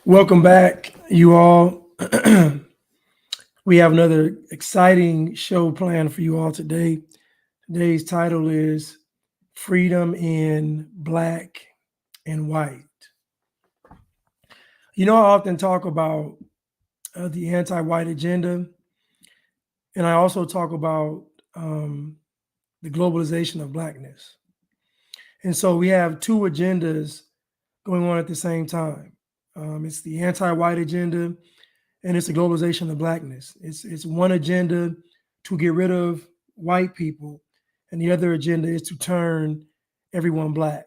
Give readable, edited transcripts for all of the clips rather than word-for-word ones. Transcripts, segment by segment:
Welcome back, you all. We have another exciting show planned for you all today. Today's title is Freedom in Black and White. I often talk about the anti white agenda, and I also talk about the globalization of Blackness. And so we have two agendas going on at the same time. It's the anti white agenda and it's the globalization of Blackness. It's one agenda to get rid of white people, and the other agenda is to turn everyone Black.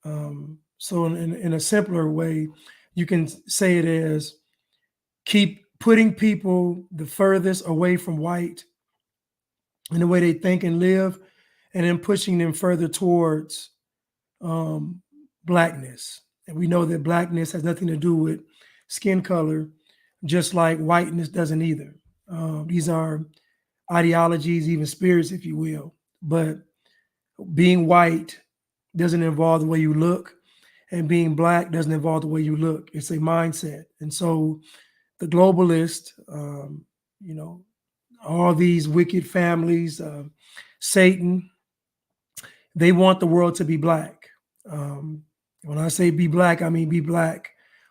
So, in a simpler way, you can say it as keep putting people the furthest away from white in the way they think and live, and then pushing them further towards um, Blackness. And we know that Blackness has nothing to do with skin color, just like whiteness doesn't either. These are ideologies, even spirits, if you will. But being white doesn't involve the way you look, and being Black doesn't involve the way you look. It's a mindset. And so the globalist, you know, all these wicked families, Satan, they want the world to be Black. When I say be Black, I mean be Black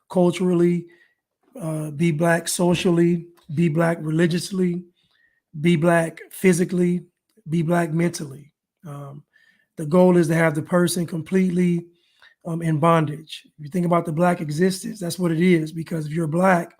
culturally, be Black socially, be Black religiously, be Black physically, be Black mentally. Um, the goal is to have the person completely in bondage. If you think about the Black existence, that's what it is. Because if you're Black,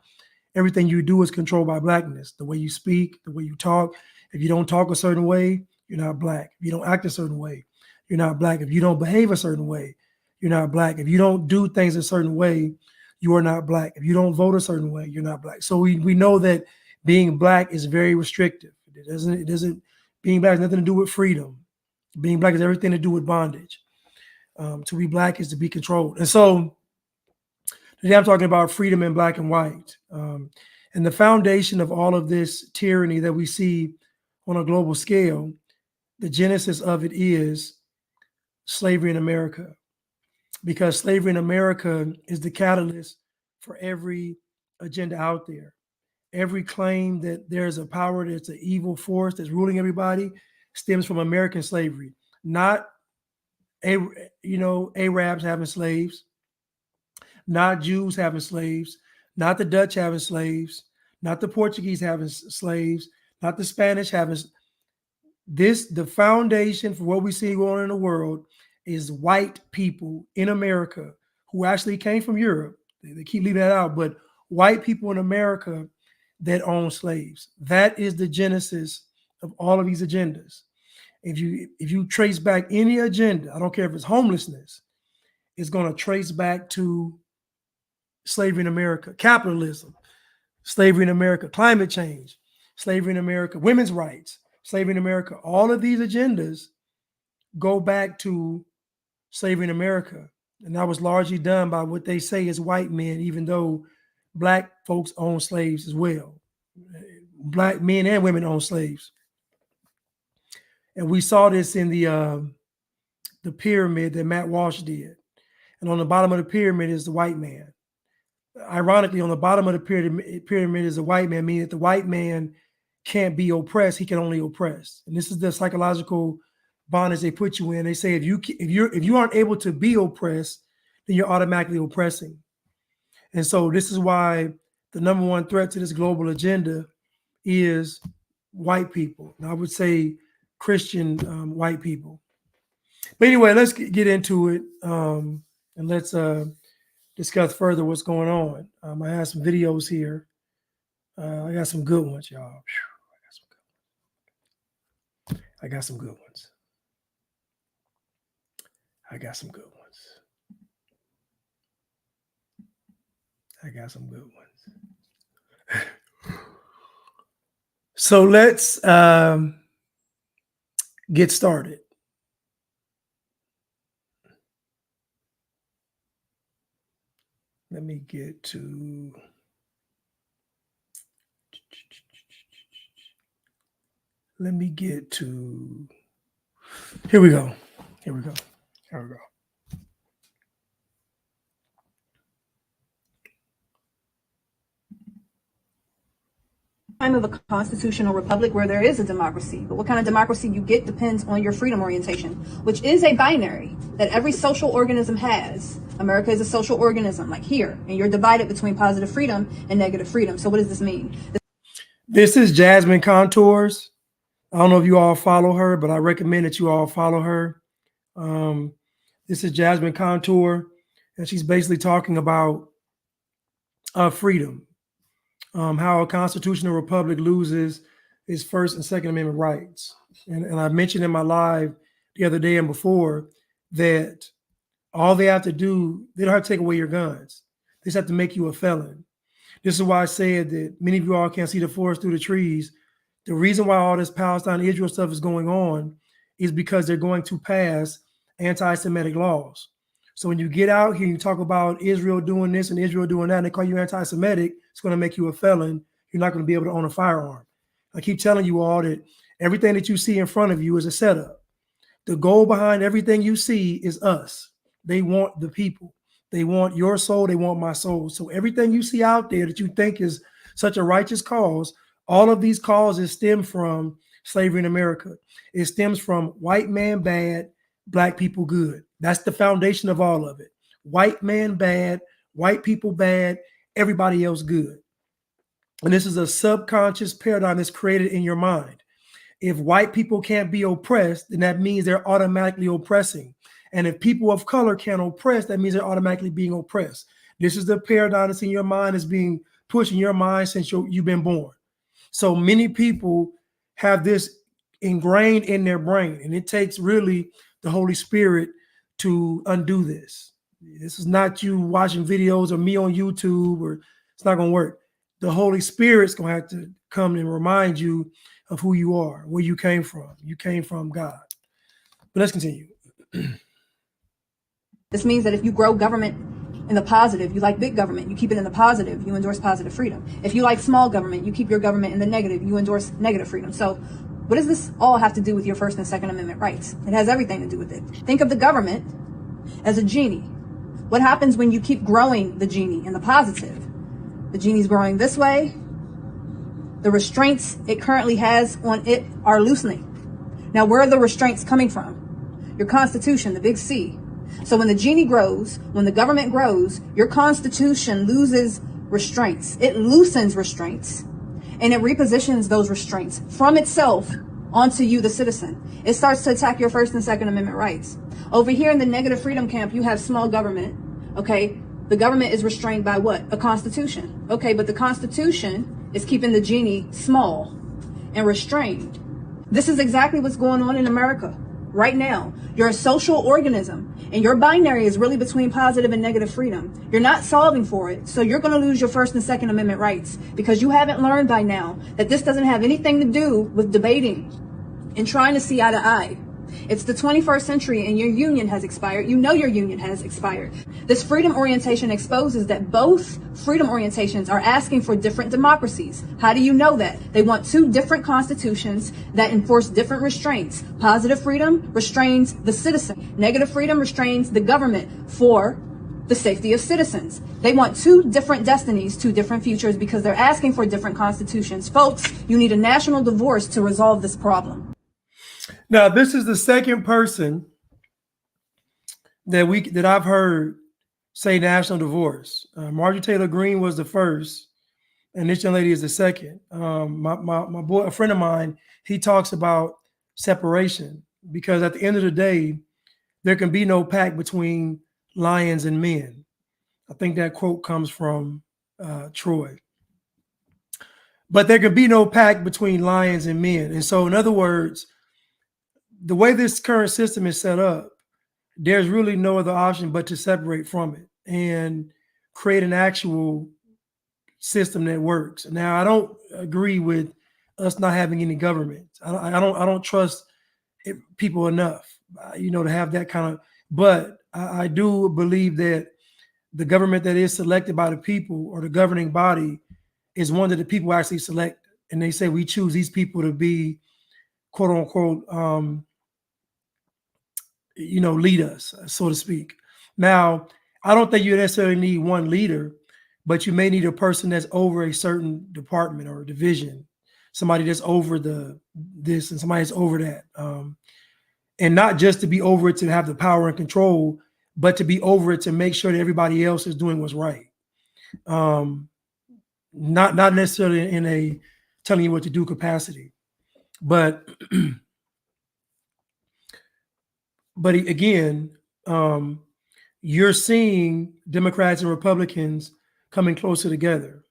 everything you do is controlled by Blackness. The way you speak, the way you talk. If you don't talk a certain way, you're not Black. If you don't act a certain way, you're not Black. If you don't behave a certain way, you're not Black. If you don't do things a certain way, you are not Black. If you don't vote a certain way, you're not Black. So we know that being Black is very restrictive. It doesn't being Black has nothing to do with freedom. Being Black has everything to do with bondage. To be Black is to be controlled. And so today I'm talking about freedom in Black and white. And the foundation of all of this tyranny that we see on a global scale, the genesis of it is slavery in America. Because slavery in America is the catalyst for every agenda out there. Every claim that there's a power that's an evil force that's ruling everybody stems from American slavery, not Arabs having slaves, not Jews having slaves, not the Dutch having slaves, not the Portuguese having slaves, not the Spanish having. The foundation for what we see going on in the world is white people in America who actually came from Europe. They keep leaving that out, but white people in America that own slaves. That is the genesis of all of these agendas. If you trace back any agenda, I don't care if it's homelessness, it's going to trace back to slavery in America, capitalism, slavery in America, climate change, slavery in America, women's rights, slavery in America. All of these agendas go back to slavery in America. And that was largely done by what they say is white men, even though Black folks own slaves as well. Black men and women own slaves. And we saw this in the pyramid that Matt Walsh did. And on the bottom of the pyramid is the white man. Ironically, on the bottom of the pyramid is a white man, meaning that the white man can't be oppressed; he can only oppress. And this is the psychological bondage they put you in. They say if you aren't able to be oppressed, then you're automatically oppressing. And so this is why the number one threat to this global agenda is white people. And I would say Christian white people. But anyway, let's get into it, and let's discuss further what's going on. I have some videos here. I got some good ones, y'all. I got some good ones. I got some good ones. I got some good ones. So let's get started. Let me get to. Let me get to. Here we go. Here we go. Here we go. of a constitutional republic where there is a democracy. But what kind of democracy you get depends on your freedom orientation, which is a binary that every social organism has. America is a social organism, like here, and you're divided between positive freedom and negative freedom. So what does this mean? This is Jasmine Contours. I don't know if you all follow her, but I recommend that you all follow her. This is Jasmine Contour, and she's basically talking about freedom, how a constitutional republic loses its First and Second Amendment rights. And I mentioned in my live the other day and before that all they have to do, they don't have to take away your guns. They just have to make you a felon. This is why I said that many of you all can't see the forest through the trees. The reason why all this Palestine-Israel stuff is going on is because they're going to pass anti-Semitic laws. So when you get out here, you talk about Israel doing this and Israel doing that, and they call you anti-Semitic, it's going to make you a felon. You're not going to be able to own a firearm. I keep telling you all that everything that you see in front of you is a setup. The goal behind everything you see is us. They want the people. They want your soul. They want my soul. So everything you see out there that you think is such a righteous cause, all of these causes stem from slavery in America. It stems from white man bad, black people good. That's the foundation of all of it. White man bad, white people bad, everybody else good. And this is a subconscious paradigm that's created in your mind. If white people can't be oppressed, then that means they're automatically oppressing. And if people of color can't oppress, that means they're automatically being oppressed. This is the paradigm that's in your mind, is being pushed in your mind since you've been born. So many people have this ingrained in their brain, and it takes really the Holy Spirit to undo this. This is not you watching videos or me on YouTube, or it's not going to work. The Holy Spirit's going to have to come and remind you of who you are, where you came from. You came from God. But let's continue. This means that if you grow government in the positive, you like big government, you keep it in the positive, you endorse positive freedom. If you like small government, you keep your government in the negative, you endorse negative freedom. So what does this all have to do with your First and Second Amendment rights? It has everything to do with it. Think of the government as a genie. What happens when you keep growing the genie in the positive? The genie's growing this way. The restraints it currently has on it are loosening. Now, where are the restraints coming from? Your Constitution, the big C. So when the genie grows, when the government grows, your Constitution loses restraints. It loosens restraints, and it repositions those restraints from itself onto you, the citizen. It starts to attack your First and Second Amendment rights. Over here in the negative freedom camp, you have small government, okay? The government is restrained by what? A constitution. Okay, but the Constitution is keeping the genie small and restrained. This is exactly what's going on in America right now. You're a social organism, and your binary is really between positive and negative freedom. You're not solving for it, so you're going to lose your First and Second Amendment rights because you haven't learned by now that this doesn't have anything to do with debating and trying to see eye to eye. It's the 21st century and your union has expired. You know your union has expired. This freedom orientation exposes that both freedom orientations are asking for different democracies. How do you know that? They want two different constitutions that enforce different restraints. Positive freedom restrains the citizen. Negative freedom restrains the government for the safety of citizens. They want two different destinies, two different futures, because they're asking for different constitutions. Folks, you need a national divorce to resolve this problem. Now, this is the second person that I've heard say national divorce. Marjorie Taylor Greene was the first, and this young lady is the second. My boy, a friend of mine, he talks about separation because at the end of the day, there can be no pact between lions and men. I think that quote comes from Troy. But there can be no pact between lions and men. And so, in other words, the way this current system is set up, there's really no other option but to separate from it and create an actual system that works. Now, I don't agree with us not having any government. I don't trust people enough, to have that kind of. But I do believe that the government that is selected by the people, or the governing body, is one that the people actually select, and they say we choose these people to be, quote unquote, lead us, so to speak. Now, I don't think you necessarily need one leader, but you may need a person that's over a certain department or division somebody that's over this and somebody that's over that. And not just to be over it to have the power and control, but to be over it to make sure that everybody else is doing what's right. Not necessarily in a telling you what to do capacity, but again, you're seeing Democrats and Republicans coming closer together,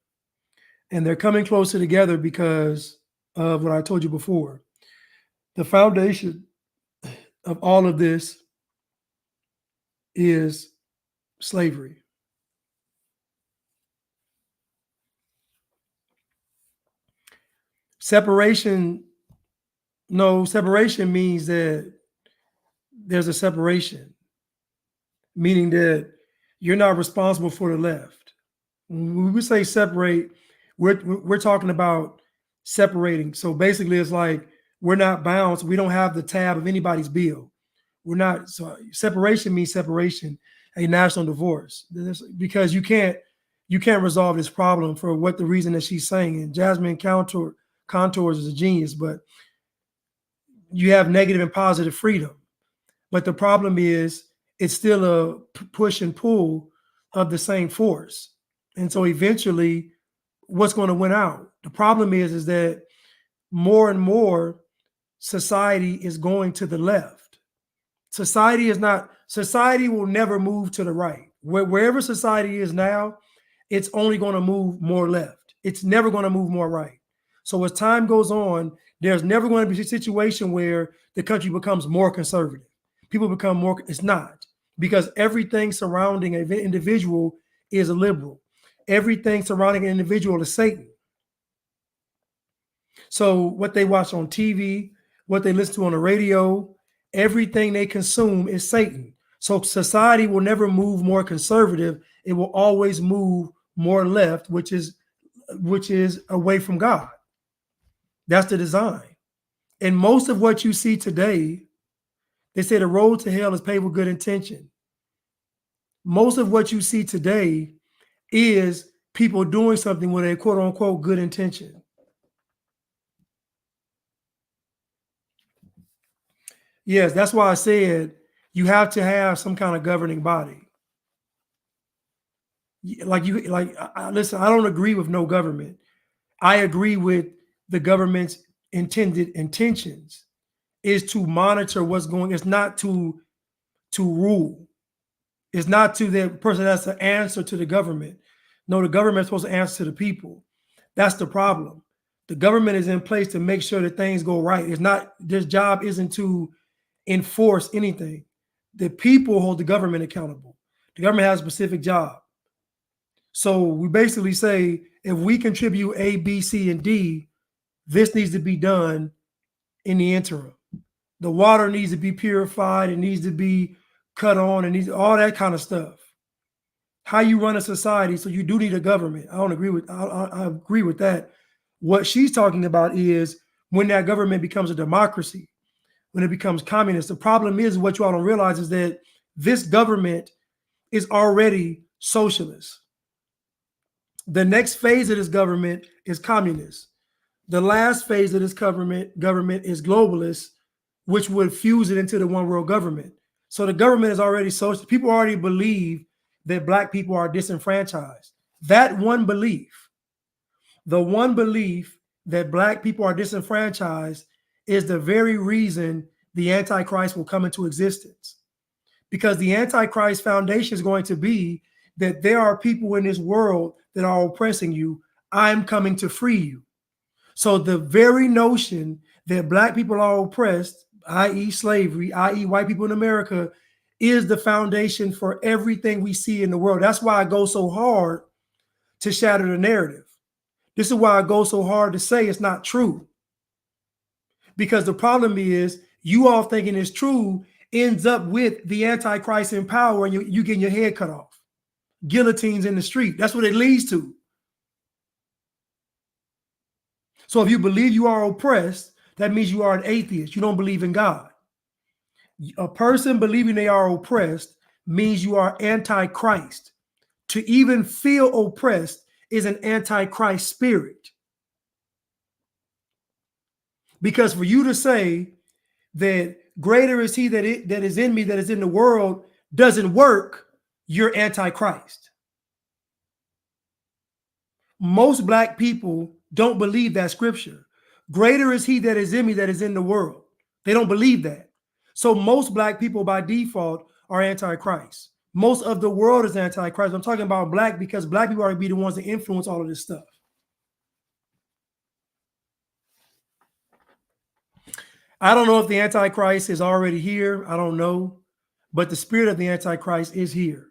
and they're coming closer together because of what I told you before. The foundation of all of this is slavery. Separation means that there's a separation, meaning that you're not responsible for the left. When we say separate, we're talking about separating. So basically, it's like we're not bound. So we don't have the tab of anybody's bill. We're not. So separation means separation, a national divorce, because you can't resolve this problem for what the reason that she's saying. And Jasmine Contours is a genius, but you have negative and positive freedom. But the problem is it's still a push and pull of the same force. And so eventually, what's going to win out? The problem is that more and more society is going to the left. Society will never move to the right. Wherever society is now, it's only going to move more left. It's never going to move more right. So as time goes on, there's never going to be a situation where the country becomes more conservative. People become more, it's not, because everything surrounding an individual is a liberal. Everything surrounding an individual is Satan. So what they watch on TV, what they listen to on the radio, everything they consume is Satan. So society will never move more conservative. It will always move more left, which is away from God. That's the design. And most of what you see today, they say the road to hell is paved with good intention. Most of what you see today is people doing something with a quote unquote good intention. Yes, that's why I said you have to have some kind of governing body. Listen, I don't agree with no government. I agree with the government's intended intentions is to monitor what's going. It's not to rule. It's not to the person that's the answer to the government. No, the government is supposed to answer to the people. That's the problem. The government is in place to make sure that things go right. It's not, this job isn't to enforce anything. The people hold the government accountable. The government has a specific job. So we basically say, if we contribute A, B, C, and D, this needs to be done in the interim. The water needs to be purified. It needs to be cut on. It needs all that kind of stuff. How you run a society. So you do need a government. I agree with that. What she's talking about is when that government becomes a democracy, when it becomes communist. The problem is, what you all don't realize is that this government is already socialist. The next phase of this government is communist. The last phase of this government is globalist, which would fuse it into the one world government. So the government is already social. People already believe that Black people are disenfranchised. That one belief, the one belief that Black people are disenfranchised, is the very reason the Antichrist will come into existence. Because the Antichrist foundation is going to be that there are people in this world that are oppressing you. I'm coming to free you. So the very notion that Black people are oppressed, i.e. slavery, i.e. white people in America, is the foundation for everything we see in the world. That's why I go so hard to shatter the narrative. This is why I go so hard to say it's not true. Because the problem is, you all thinking it's true ends up with the Antichrist in power and you getting your head cut off. Guillotines in the street. That's what it leads to. So if you believe you are oppressed, that means you are an atheist. You don't believe in God. A person believing they are oppressed means you are anti-Christ. To even feel oppressed is an anti-Christ spirit. Because for you to say that greater is he that is in me that is in the world doesn't work, you're anti-Christ. Most black people don't believe that scripture. Greater is he that is in me that is in the world. They don't believe that. So most black people by default are anti-Christ. Most of the world is anti-Christ. I'm talking about black because black people are going to be the ones that influence all of this stuff. I don't know if the Antichrist is already here. I don't know. But the spirit of the Antichrist is here.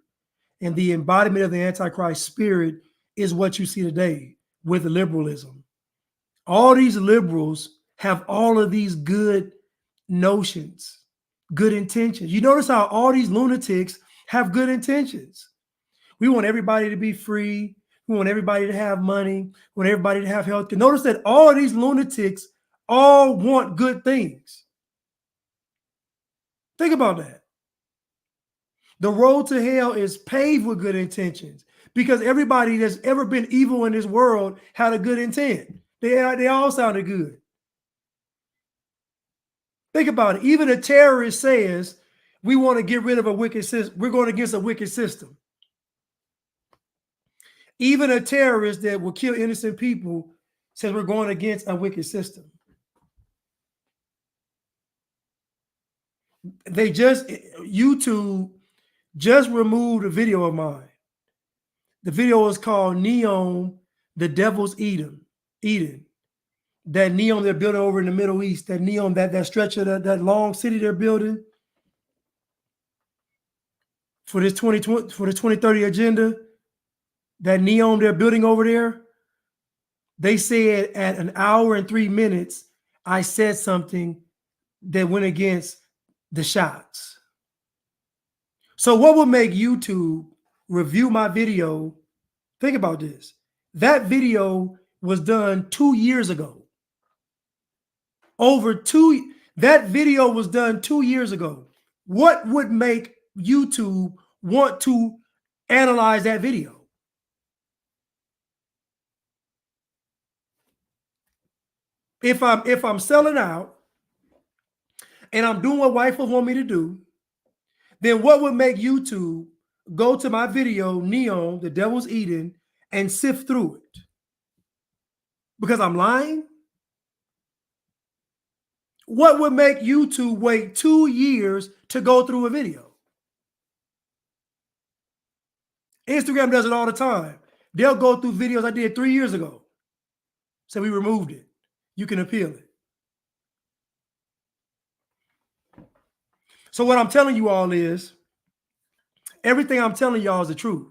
And the embodiment of the Antichrist spirit is what you see today with liberalism. All these liberals have all of these good notions, good intentions. You notice how all these lunatics have good intentions. We want everybody to be free. We want everybody to have money. We want everybody to have health care. Notice that all of these lunatics all want good things. Think about that. The road to hell is paved with good intentions because everybody that's ever been evil in this world had a good intent. They all sounded good. Think about it. Even a terrorist says, we want to get rid of a wicked system. We're going against a wicked system. Even a terrorist that will kill innocent people says we're going against a wicked system. YouTube just removed a video of mine. The video is called Neom, the Devil's Eden. That Neom they're building over in the Middle East, that Neom, that stretch of that long city they're building for this 2030 agenda, that Neom they're building over there. They said at 1 hour and 3 minutes, I said something that went against the shots. So what would make YouTube review my video? Think about this. That video was done 2 years ago. That video was done 2 years ago. What would make YouTube want to analyze that video? If I'm selling out and I'm doing what white folks want me to do, then what would make YouTube go to my video, Neom, the Devil's Eden, and sift through it? Because I'm lying? What would make YouTube wait 2 years to go through a video? Instagram does it all the time. They'll go through videos I did 3 years ago. So we removed it. You can appeal it. So what I'm telling you all is, everything I'm telling y'all is the truth.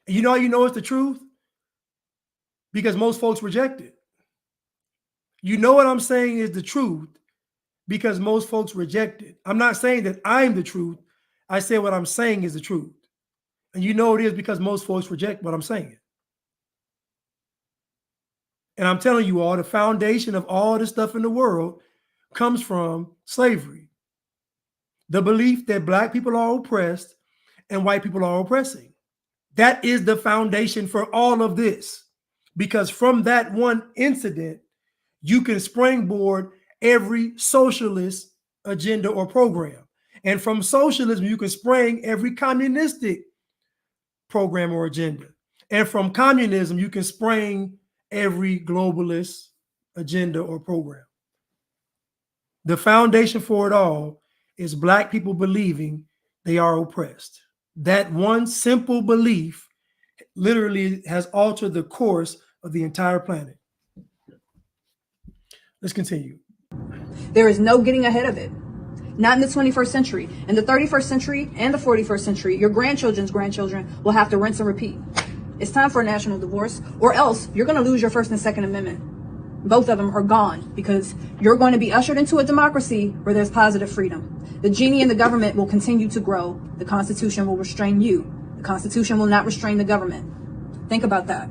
And you know how you know it's the truth? Because most folks reject it. You know what I'm saying is the truth because most folks reject it. I'm not saying that I'm the truth. I say what I'm saying is the truth. And you know it is because most folks reject what I'm saying. And I'm telling you all, the foundation of all the stuff in the world comes from slavery. The belief that black people are oppressed and white people are oppressing. That is the foundation for all of this. Because from that one incident, you can springboard every socialist agenda or program. And from socialism, you can spring every communistic program or agenda. And from communism, you can spring every globalist agenda or program. The foundation for it all is black people believing they are oppressed. That one simple belief literally has altered the course of the entire planet. Let's continue. There is no getting ahead of it. Not in the 21st century. In the 31st century and the 41st century, your grandchildren's grandchildren will have to rinse and repeat. It's time for a national divorce, or else you're going to lose your First and Second Amendment. Both of them are gone because you're going to be ushered into a democracy where there's positive freedom. The genie in the government will continue to grow. The Constitution will restrain you. The Constitution will not restrain the government. Think about that.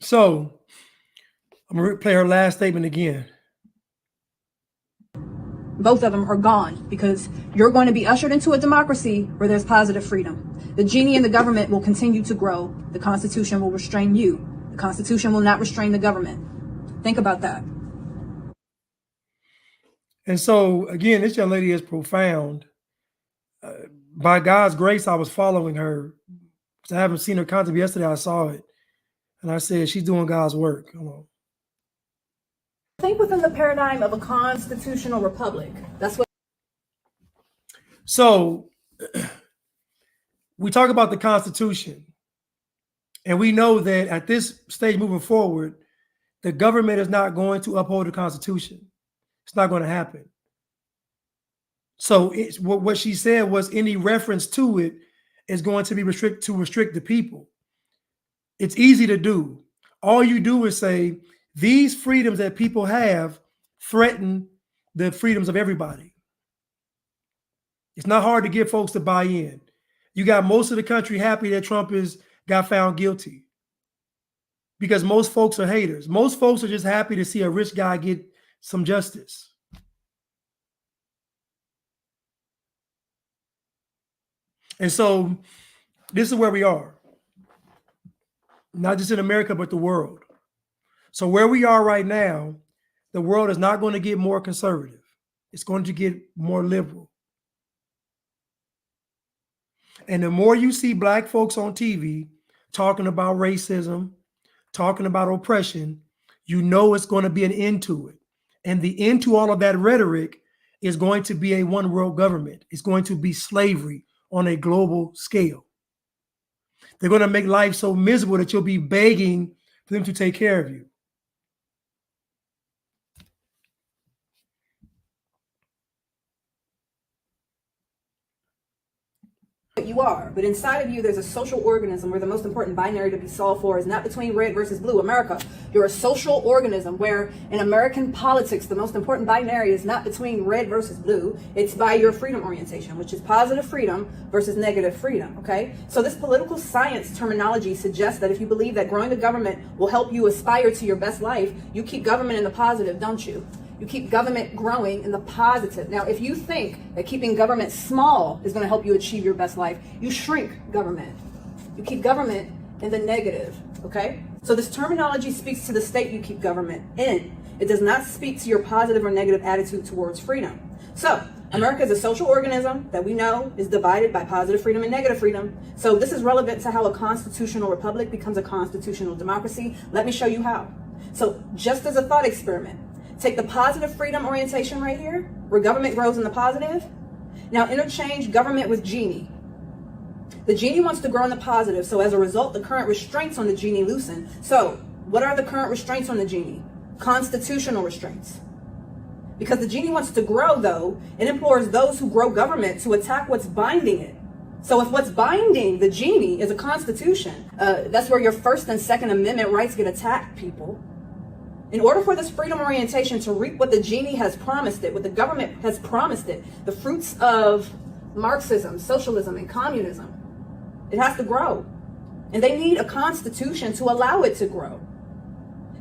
So I'm going to play her last statement again. Both of them are gone because you're going to be ushered into a democracy where there's positive freedom. The genie in the government will continue to grow. The Constitution will restrain you. The Constitution will not restrain the government. Think about that. And so, again, this young lady is profound. By God's grace, I was following her. I haven't seen her content. Yesterday, I saw it. And I said, she's doing God's work. Come on. Think within the paradigm of a constitutional republic. That's what. So, we talk about the Constitution. And we know that at this stage moving forward, the government is not going to uphold the Constitution. It's not going to happen. So what she said was any reference to it is going to be restrict the people. It's easy to do. All you do is say these freedoms that people have threaten the freedoms of everybody. It's not hard to get folks to buy in. You got most of the country happy that Trump got found guilty because most folks are haters. Most folks are just happy to see a rich guy get some justice. And so this is where we are, not just in America, but the world. So where we are right now, the world is not going to get more conservative. It's going to get more liberal. And the more you see Black folks on TV talking about racism, talking about oppression, you know it's going to be an end to it. And the end to all of that rhetoric is going to be a one world government. It's going to be slavery on a global scale. They're going to make life so miserable that you'll be begging for them to take care of you. You are, but inside of you there's a social organism where the most important binary to be solved for is not between red versus blue. America, you're a social organism where in American politics the most important binary is not between red versus blue. It's by your freedom orientation, which is positive freedom versus negative freedom. Okay, so this political science terminology suggests that if you believe that growing the government will help you aspire to your best life, you keep government in the positive, don't you? You keep government growing in the positive. Now, if you think that keeping government small is going to help you achieve your best life, you shrink government. You keep government in the negative, okay? So this terminology speaks to the state you keep government in. It does not speak to your positive or negative attitude towards freedom. So, America is a social organism that we know is divided by positive freedom and negative freedom. So this is relevant to how a constitutional republic becomes a constitutional democracy. Let me show you how. So just as a thought experiment, take the positive freedom orientation right here, where government grows in the positive. Now interchange government with genie. The genie wants to grow in the positive, so as a result, the current restraints on the genie loosen. So what are the current restraints on the genie? Constitutional restraints. Because the genie wants to grow, though, it implores those who grow government to attack what's binding it. So if what's binding the genie is a constitution, that's where your First and Second Amendment rights get attacked, people. In order for this freedom orientation to reap what the genie has promised it, what the government has promised it, the fruits of Marxism, socialism, and communism, it has to grow. And they need a constitution to allow it to grow.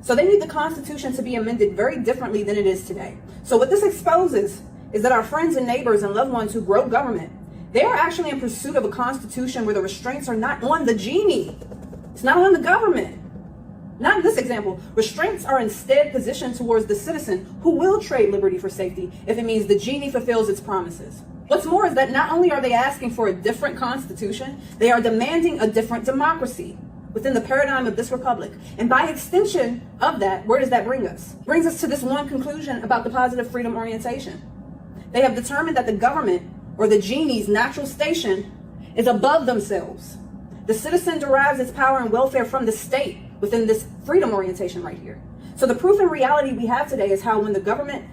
So they need the Constitution to be amended very differently than it is today. So what this exposes is that our friends and neighbors and loved ones who grow government, they are actually in pursuit of a constitution where the restraints are not on the genie. It's not on the government. Not in this example. Restraints are instead positioned towards the citizen who will trade liberty for safety if it means the genie fulfills its promises. What's more is that not only are they asking for a different constitution, they are demanding a different democracy within the paradigm of this republic. And by extension of that, where does that bring us? It brings us to this one conclusion about the positive freedom orientation. They have determined that the government, or the genie's natural station, is above themselves. The citizen derives its power and welfare from the state within this freedom orientation right here. So the proof in reality we have today is how when the government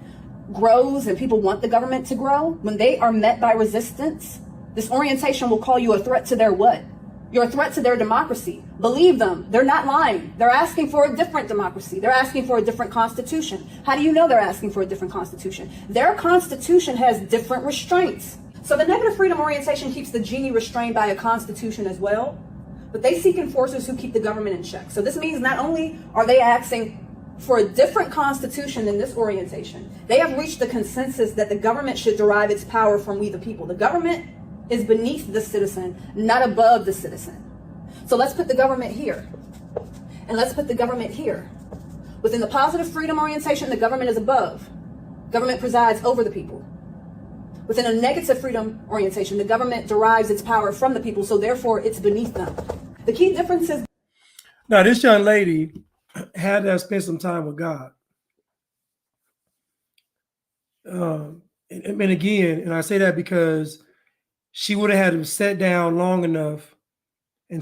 grows and people want the government to grow, when they are met by resistance, this orientation will call you a threat to their what? You're a threat to their democracy. Believe them. They're not lying. They're asking for a different democracy. They're asking for a different constitution. How do you know they're asking for a different constitution? Their constitution has different restraints. So the negative freedom orientation keeps the genie restrained by a constitution as well, but they seek enforcers who keep the government in check. So this means not only are they asking for a different constitution than this orientation, they have reached the consensus that the government should derive its power from we the people. The government is beneath the citizen, not above the citizen. So let's put the government here. And let's put the government here. Within the positive freedom orientation, the government is above. Government presides over the people. Within a negative freedom orientation, the government derives its power from the people, so therefore it's beneath them. The key difference is... Now, this young lady had to spend some time with God. And again, and I say that because she would have had to sit down long enough and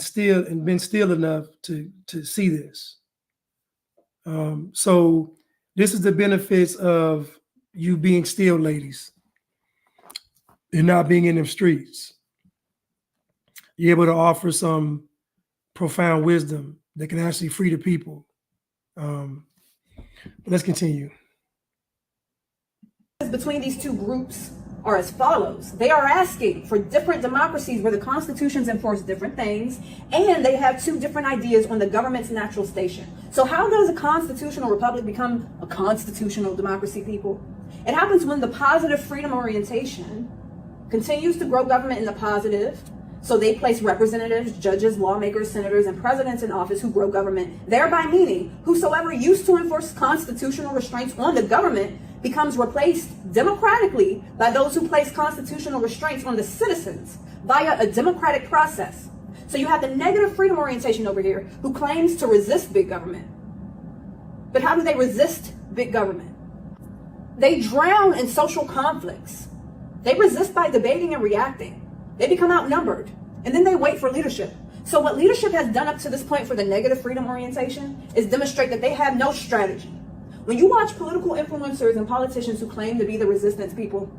been still enough to see this. So this is the benefits of you being still, ladies, and not being in them streets. You're able to offer some profound wisdom that can actually free the people. Let's continue. Between these two groups are as follows. They are asking for different democracies where the constitutions enforce different things, and they have two different ideas on the government's natural station. So how does a constitutional republic become a constitutional democracy, people? It happens when the positive freedom orientation continues to grow government in the positive. So they place representatives, judges, lawmakers, senators, and presidents in office who grow government, thereby meaning whosoever used to enforce constitutional restraints on the government becomes replaced democratically by those who place constitutional restraints on the citizens via a democratic process. So you have the negative freedom orientation over here who claims to resist big government. But how do they resist big government? They drown in social conflicts. They resist by debating and reacting. They become outnumbered, and then they wait for leadership. So what leadership has done up to this point for the negative freedom orientation is demonstrate that they have no strategy. When you watch political influencers and politicians who claim to be the resistance people,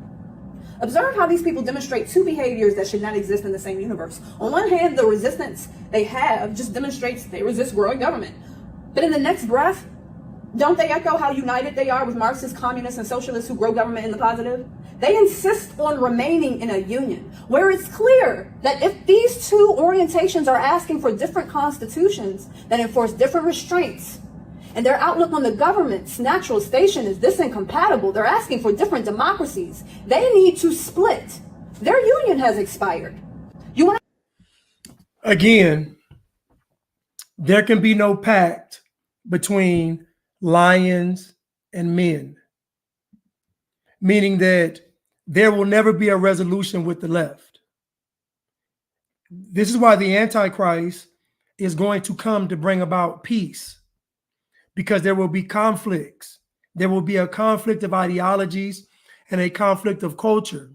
observe how these people demonstrate two behaviors that should not exist in the same universe. On one hand, the resistance they have just demonstrates they resist growing government. But in the next breath, don't they echo how united they are with Marxists, communists, and socialists who grow government in the positive? They insist on remaining in a union where it's clear that if these two orientations are asking for different constitutions that enforce different restraints, and their outlook on the government's natural station is this incompatible, they're asking for different democracies, they need to split. Their union has expired. You want to... Again, there can be no pact between lions and men, meaning that there will never be a resolution with the left. This is why the Antichrist is going to come to bring about peace, because there will be conflicts. There will be a conflict of ideologies and a conflict of culture.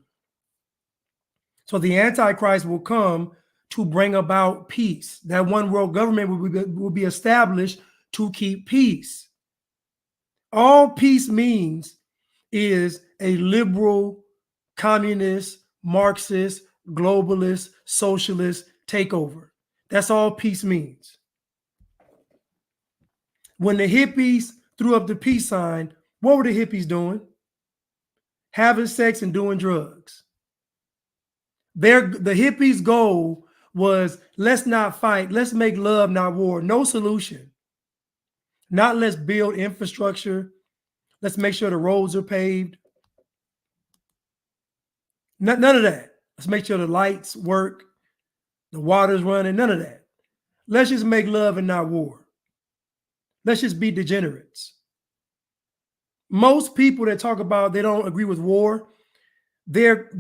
So the Antichrist will come to bring about peace. That one world government will be established to keep peace. All peace means is a liberal, communist, Marxist, globalist, socialist takeover. That's all peace means. When the hippies threw up the peace sign, what were the hippies doing? Having sex and doing drugs. The hippies' goal was, let's not fight, let's make love, not war. No solution. Not let's build infrastructure. Let's make sure the roads are paved. None of that. Let's make sure the lights work, the water's running, none of that. Let's just make love and not war. Let's just be degenerates. Most people that talk about they don't agree with war, their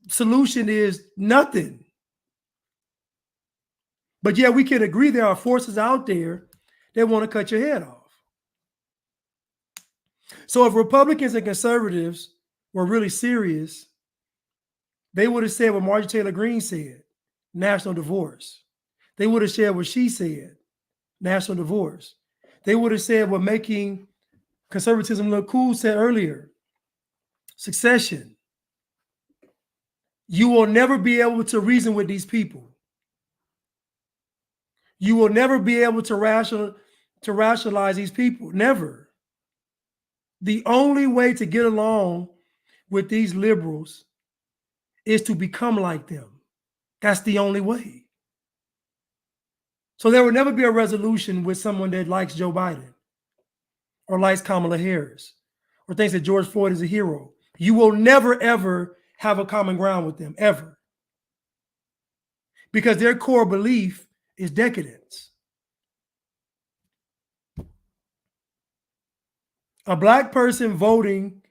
solution is nothing. But yeah, we can agree there are forces out there that want to cut your head off. So if Republicans and conservatives were really serious, they would have said what Marjorie Taylor Greene said, national divorce. They would have said what she said, national divorce. They would have said what making conservatism look cool said earlier, succession. You will never be able to reason with these people. You will never be able to rationalize these people, never. The only way to get along with these liberals is to become like them. That's the only way. So there will never be a resolution with someone that likes Joe Biden or likes Kamala Harris or thinks that George Floyd is a hero. You will never, ever have a common ground with them, ever. Because their core belief is decadence. A black person voting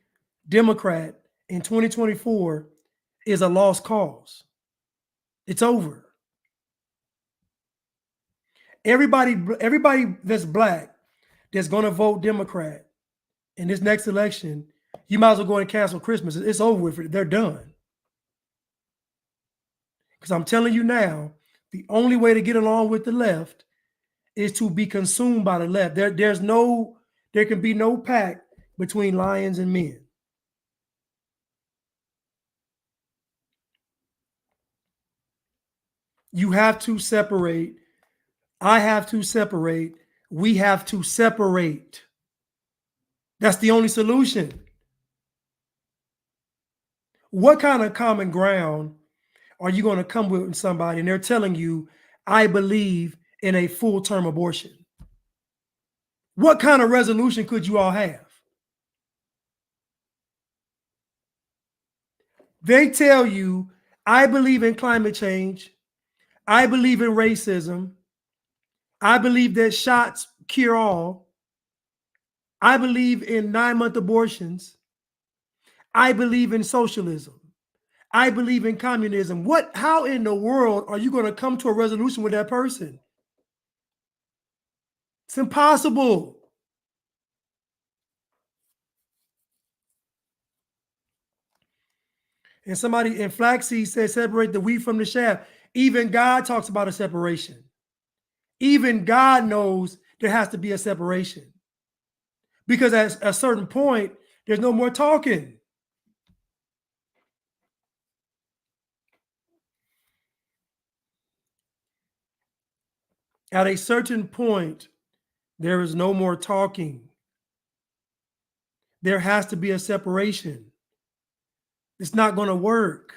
Democrat in 2024 is a lost cause. It's over. Everybody that's black that's going to vote Democrat in this next election, you might as well go and cancel Christmas. It's over with. They're done. Because I'm telling you now, the only way to get along with the left is to be consumed by the left. There can be no pact between lions and men. You have to separate. I have to separate. We have to separate. That's the only solution. What kind of common ground are you going to come with somebody and they're telling you, I believe in a full-term abortion? What kind of resolution could you all have? They tell you, I believe in climate change. I believe in racism. I believe that shots cure all. I believe in 9-month abortions. I believe in socialism. I believe in communism. How in the world are you going to come to a resolution with that person? It's impossible. And somebody in Flaxseed said, separate the wheat from the chaff. Even God talks about a separation. Even God knows there has to be a separation. Because at a certain point, there's no more talking. At a certain point, there is no more talking. There has to be a separation. It's not going to work.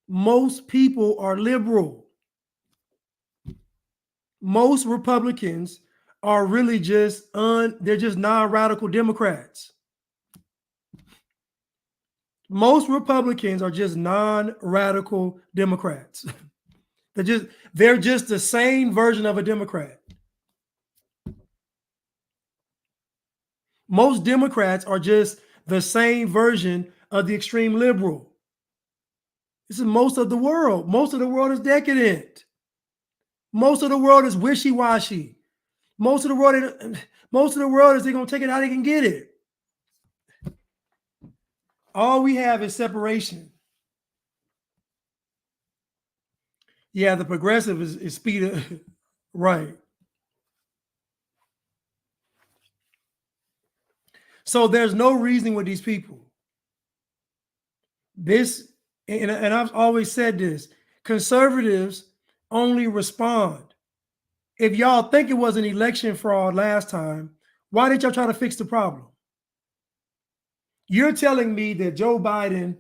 Most people are liberal. Most Republicans are really they're just non-radical Democrats. Most Republicans are just non-radical Democrats. They're just the same version of a Democrat. Most Democrats are just the same version of the extreme liberal. This is most of the world. Most of the world is decadent. Most of the world is wishy-washy. Most of the world is they're going to take it how they can get it. All we have is separation. Yeah, the progressive is speed. Right. So there's no reasoning with these people. And I've always said this, conservatives only respond. If y'all think it was an election fraud last time, why did y'all try to fix the problem? You're telling me that Joe Biden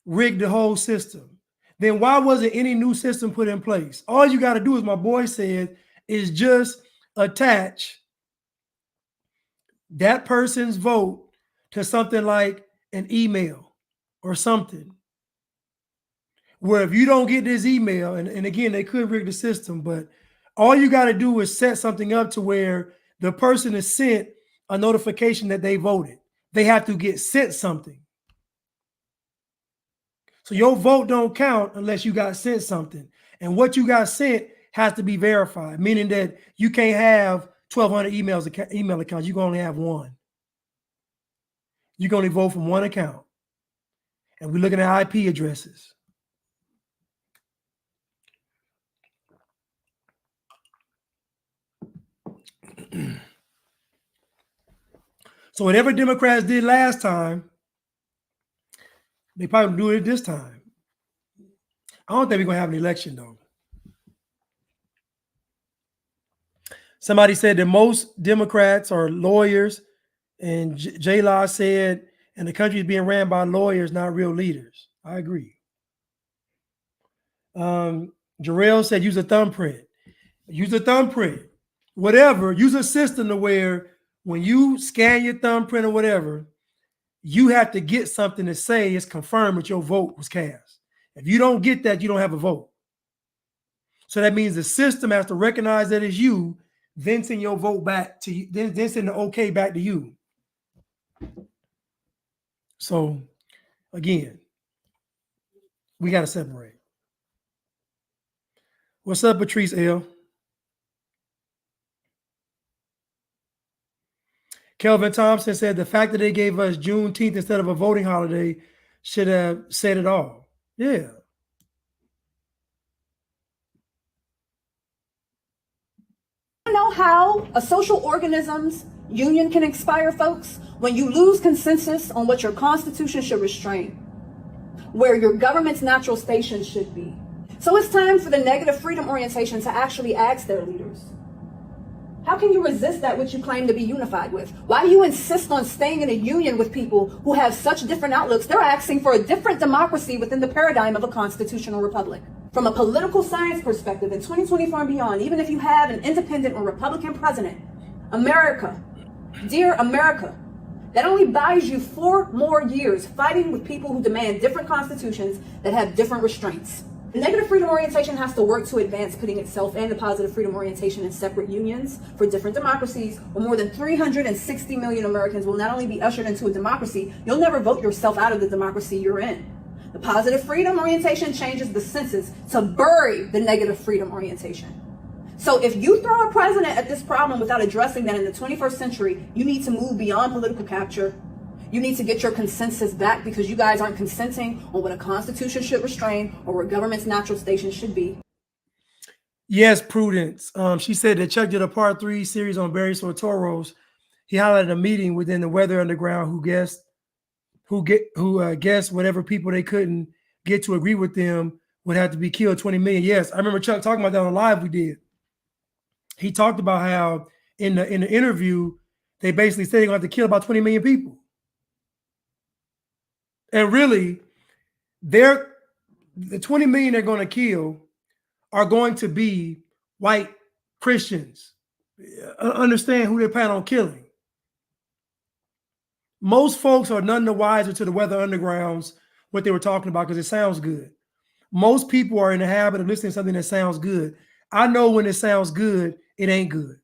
rigged the whole system. Then why wasn't any new system put in place? All you got to do, as my boy said, is just attach that person's vote to something like an email or something. Where if you don't get this email, and again, they could rig the system, but all you got to do is set something up to where the person is sent a notification that they voted. They have to get sent something. So your vote don't count unless you got sent something. And what you got sent has to be verified, meaning that you can't have 1,200 email accounts. You can only have one. You can only vote from one account. And we're looking at IP addresses. So whatever Democrats did last time, they probably do it this time. I don't think we're going to have an election, though. Somebody said that most Democrats are lawyers, and J-Law said, and the country is being ran by lawyers, not real leaders. I agree. Jarrell said, use a thumbprint. Use a thumbprint. Whatever. Use a system to where when you scan your thumbprint or whatever, you have to get something to say it's confirmed that your vote was cast. If you don't get that, you don't have a vote. So that means the system has to recognize that it's you, then send your vote back to you, then send the okay back to you. So again, we got to separate. What's up, Patrice L? Kelvin Thompson said the fact that they gave us Juneteenth instead of a voting holiday should have said it all. Yeah. Know how a social organism's union can expire, folks? When you lose consensus on what your constitution should restrain, where your government's natural station should be. So it's time for the negative freedom orientation to actually ask their leaders, how can you resist that which you claim to be unified with? Why do you insist on staying in a union with people who have such different outlooks? They're asking for a different democracy within the paradigm of a constitutional republic. From a political science perspective, in 2024 and beyond, even if you have an independent or Republican president, America, dear America, that only buys you 4 more years fighting with people who demand different constitutions that have different restraints. The negative freedom orientation has to work to advance putting itself and the positive freedom orientation in separate unions for different democracies, where more than 360 million Americans will not only be ushered into a democracy, you'll never vote yourself out of the democracy you're in. The positive freedom orientation changes the census to bury the negative freedom orientation. So if you throw a president at this problem without addressing that in the 21st century, you need to move beyond political capture. You need to get your consensus back, because you guys aren't consenting on what a constitution should restrain or where government's natural station should be. Yes, Prudence. She said that Chuck did a part 3 series on Barry Soetoro's. He highlighted a meeting within the Weather Underground who guessed whatever people they couldn't get to agree with them would have to be killed 20 million. Yes, I remember Chuck talking about that on live we did. He talked about how in the interview, they basically said they're going to have to kill about 20 million people. And really, the 20 million they're going to kill are going to be white Christians. Understand who they plan on killing. Most folks are none the wiser to the Weather Undergrounds, what they were talking about, because it sounds good. Most people are in the habit of listening to something that sounds good. I know when it sounds good, it ain't good.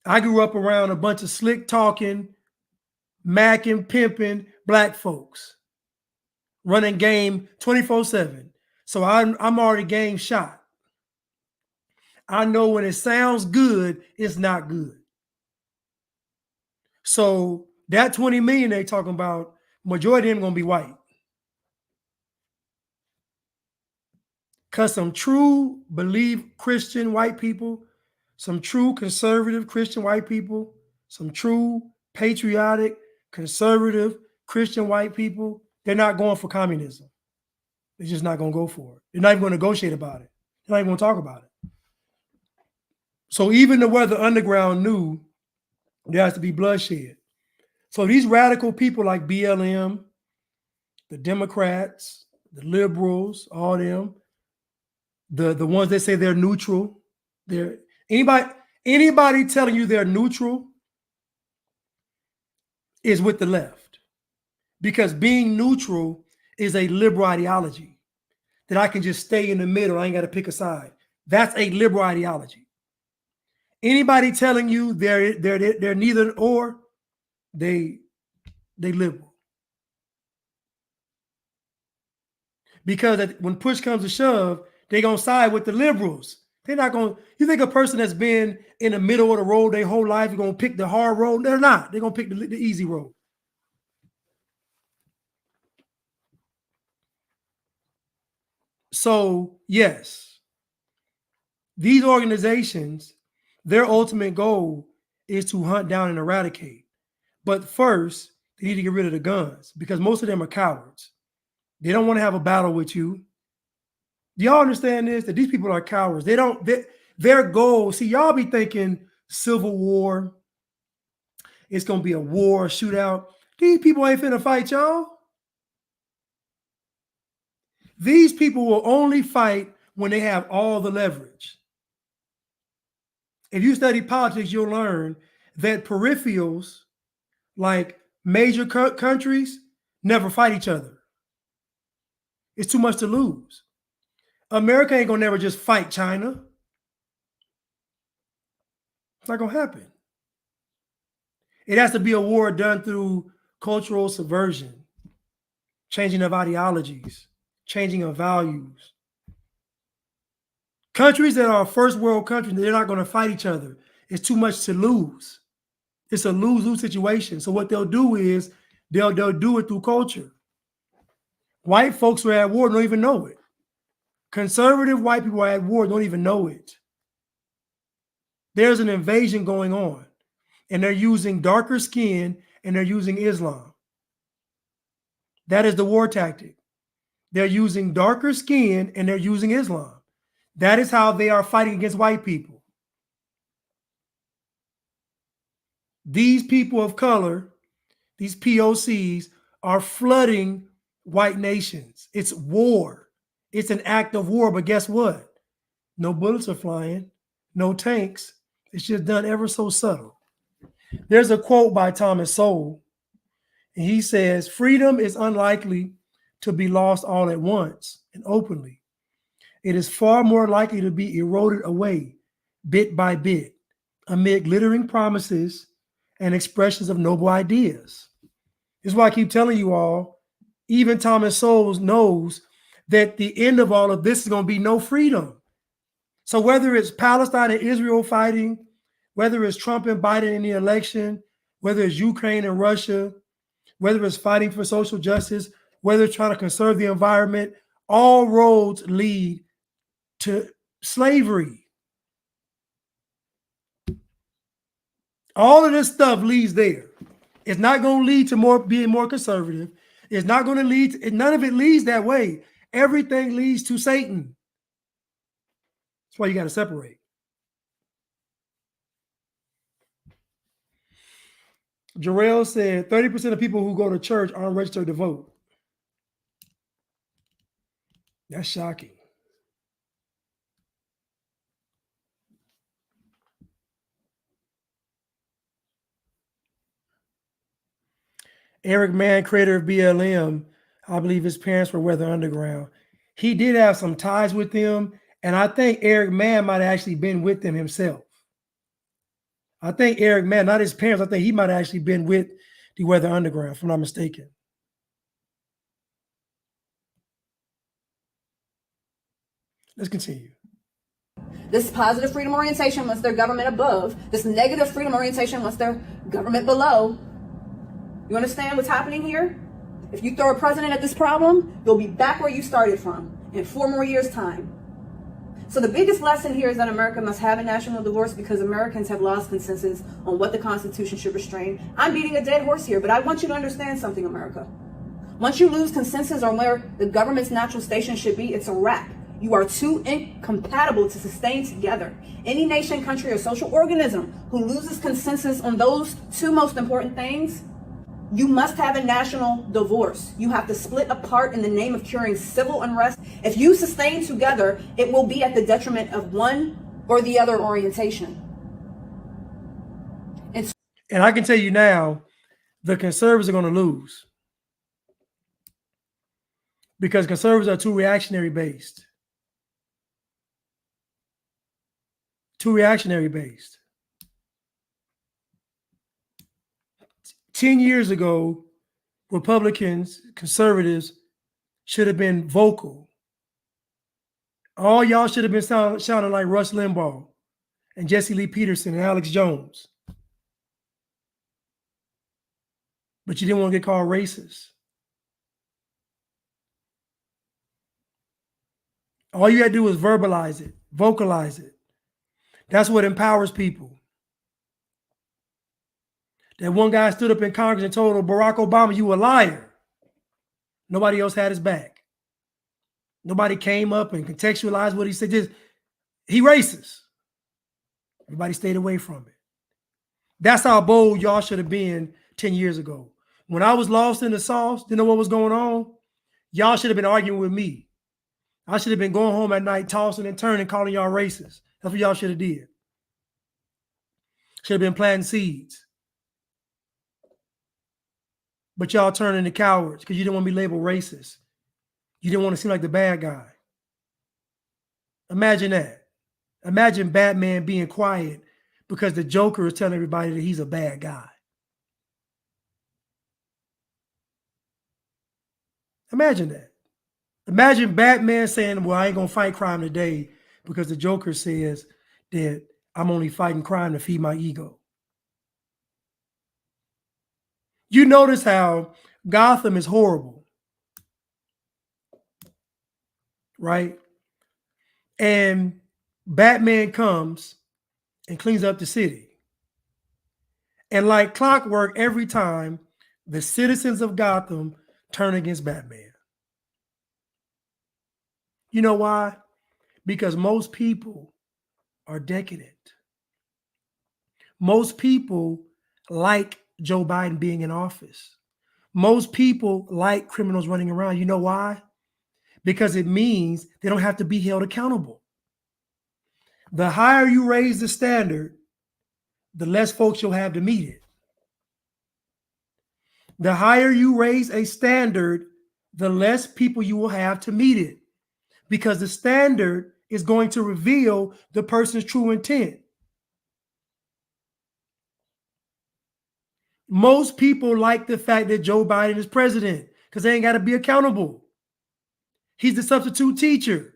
I grew up around a bunch of slick talking, macking, pimping black folks running game 24/7. So I'm already game shot. I know when it sounds good, it's not good. So that 20 million they talking about, majority of them gonna be white. Because some true believe Christian white people, some true conservative Christian white people, some true patriotic, conservative Christian white people, they're not going for communism. They're just not going to go for it. They're not even going to negotiate about it. They're not even going to talk about it. So even the Weather Underground knew there has to be bloodshed. So these radical people like BLM, the Democrats, the liberals, all them, the ones that say they're neutral, they're anybody telling you they're neutral is with the left, because being neutral is a liberal ideology that I can just stay in the middle. I ain't got to pick a side. That's a liberal ideology. Anybody telling you they're neither or, they liberal. Because when push comes to shove, they're going to side with the liberals. They're not going to, you think a person that's been in the middle of the road their whole life is going to pick the hard road? They're not. They're going to pick the easy road. So, yes, these organizations, their ultimate goal is to hunt down and eradicate. But first, they need to get rid of the guns, because most of them are cowards. They don't want to have a battle with you. Do y'all understand this? That these people are cowards. Their goal, see, y'all be thinking civil war. It's going to be a war, a shootout. These people ain't finna fight y'all. These people will only fight when they have all the leverage. If you study politics, you'll learn that peripherals, like major countries, never fight each other. It's too much to lose. America ain't gonna never just fight China. It's not going to happen. It has to be a war done through cultural subversion, changing of ideologies, changing of values. Countries that are first world countries, they're not going to fight each other. It's too much to lose. It's a lose-lose situation. So what they'll do is they'll do it through culture. White folks who are at war don't even know it. Conservative white people are at war don't even know it. There's an invasion going on, and they're using darker skin, and they're using Islam. That is the war tactic. They're using darker skin, and they're using Islam. That is how they are fighting against white people. These people of color, these POCs, are flooding white nations. It's war. It's an act of war, but guess what? No bullets are flying, no tanks. It's just done ever so subtle. There's a quote by Thomas Sowell, and he says, freedom is unlikely to be lost all at once and openly. It is far more likely to be eroded away bit by bit amid glittering promises and expressions of noble ideas. This is why I keep telling you all, even Thomas Sowell knows that the end of all of this is going to be no freedom. So whether it's Palestine and Israel fighting, whether it's Trump and Biden in the election, whether it's Ukraine and Russia, whether it's fighting for social justice, whether it's trying to conserve the environment, all roads lead to slavery. All of this stuff leads there. It's not going to lead to being more conservative. It's not going to lead to, none of it leads that way. Everything leads to Satan. That's why you got to separate. Jarrell said 30% of people who go to church aren't registered to vote. That's shocking. Eric Mann, creator of BLM, I believe his parents were Weather Underground. He did have some ties with them, and I think Eric Mann might have actually been with them himself. I think Eric Mann, not his parents, I think he might have actually been with the Weather Underground, if I'm not mistaken. Let's continue. This positive freedom orientation wants their government above. This negative freedom orientation wants their government below. You understand what's happening here? If you throw a president at this problem, you'll be back where you started from in 4 more years' time. So the biggest lesson here is that America must have a national divorce because Americans have lost consensus on what the Constitution should restrain. I'm beating a dead horse here, but I want you to understand something, America. Once you lose consensus on where the government's natural station should be, it's a wrap. You are too incompatible to sustain together. Any nation, country, or social organism who loses consensus on those 2 most important things, you must have a national divorce. You have to split apart in the name of curing civil unrest. If you sustain together, it will be at the detriment of one or the other orientation. And I can tell you now, the conservatives are going to lose. Because conservatives are too reactionary based. Too reactionary based. 10 years ago, Republicans, conservatives should have been vocal. All y'all should have been sounding like Rush Limbaugh and Jesse Lee Peterson and Alex Jones. But you didn't want to get called racist. All you got to do is verbalize it, vocalize it. That's what empowers people. That one guy stood up in Congress and told Barack Obama, you a liar. Nobody else had his back. Nobody came up and contextualized what he said. Just, he racist. Everybody stayed away from it. That's how bold y'all should have been 10 years ago. When I was lost in the sauce, didn't know what was going on, y'all should have been arguing with me. I should have been going home at night, tossing and turning, calling y'all racist. That's what y'all should have did. Should have been planting seeds. But y'all turned into cowards because you didn't want to be labeled racist. You didn't want to seem like the bad guy. Imagine that. Imagine Batman being quiet because the Joker is telling everybody that he's a bad guy. Imagine that. Imagine Batman saying, well, I ain't going to fight crime today because the Joker says that I'm only fighting crime to feed my ego. You notice how Gotham is horrible, right? And Batman comes and cleans up the city. And like clockwork, every time the citizens of Gotham turn against Batman. You know why? Because most people are decadent. Most people like Joe Biden being in office. Most people like criminals running around. You know why? Because it means they don't have to be held accountable. The higher you raise the standard, the less folks you'll have to meet it. The higher you raise a standard, the less people you will have to meet it, because the standard is going to reveal the person's true intent. Most people like the fact that Joe Biden is president because they ain't got to be accountable. He's the substitute teacher.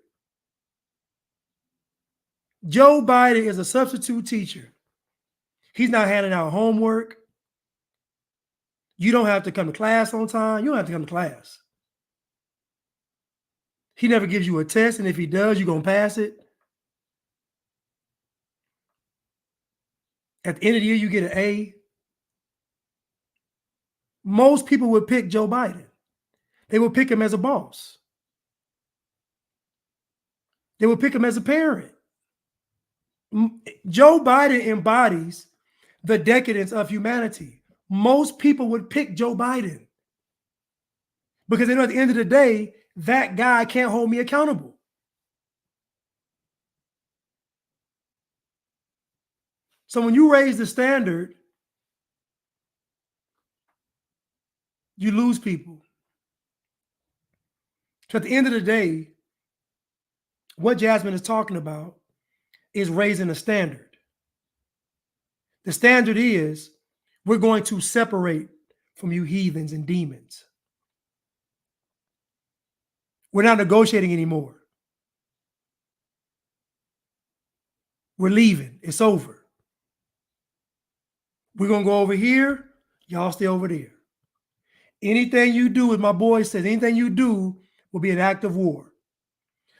Joe Biden is a substitute teacher. He's not handing out homework. You don't have to come to class on time. You don't have to come to class. He never gives you a test, and if he does, you're going to pass it. At the end of the year, you get an A. Most people would pick Joe Biden. They would pick him as a boss. They would pick him as a parent. Joe Biden embodies the decadence of humanity. Most people would pick Joe Biden because they know at the end of the day, that guy can't hold me accountable. So when you raise the standard, you lose people. So at the end of the day, what Jasmine is talking about is raising a standard. The standard is we're going to separate from you heathens and demons. We're not negotiating anymore. We're leaving. It's over. We're going to go over here. Y'all stay over there. Anything you do, as my boy says, anything you do will be an act of war.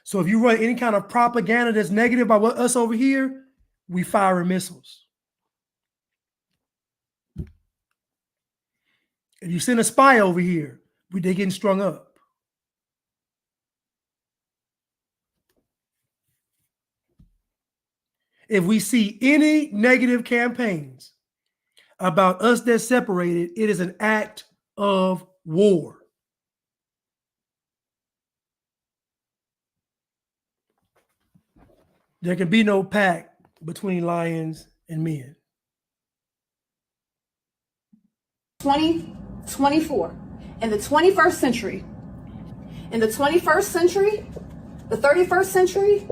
So if you run any kind of propaganda that's negative about us over here, we fire missiles. If you send a spy over here, they're getting strung up. If we see any negative campaigns about us that's separated, it is an act of war. There can be no pact between lions and men. 2024, in the 21st century, in the 21st century, the 31st century,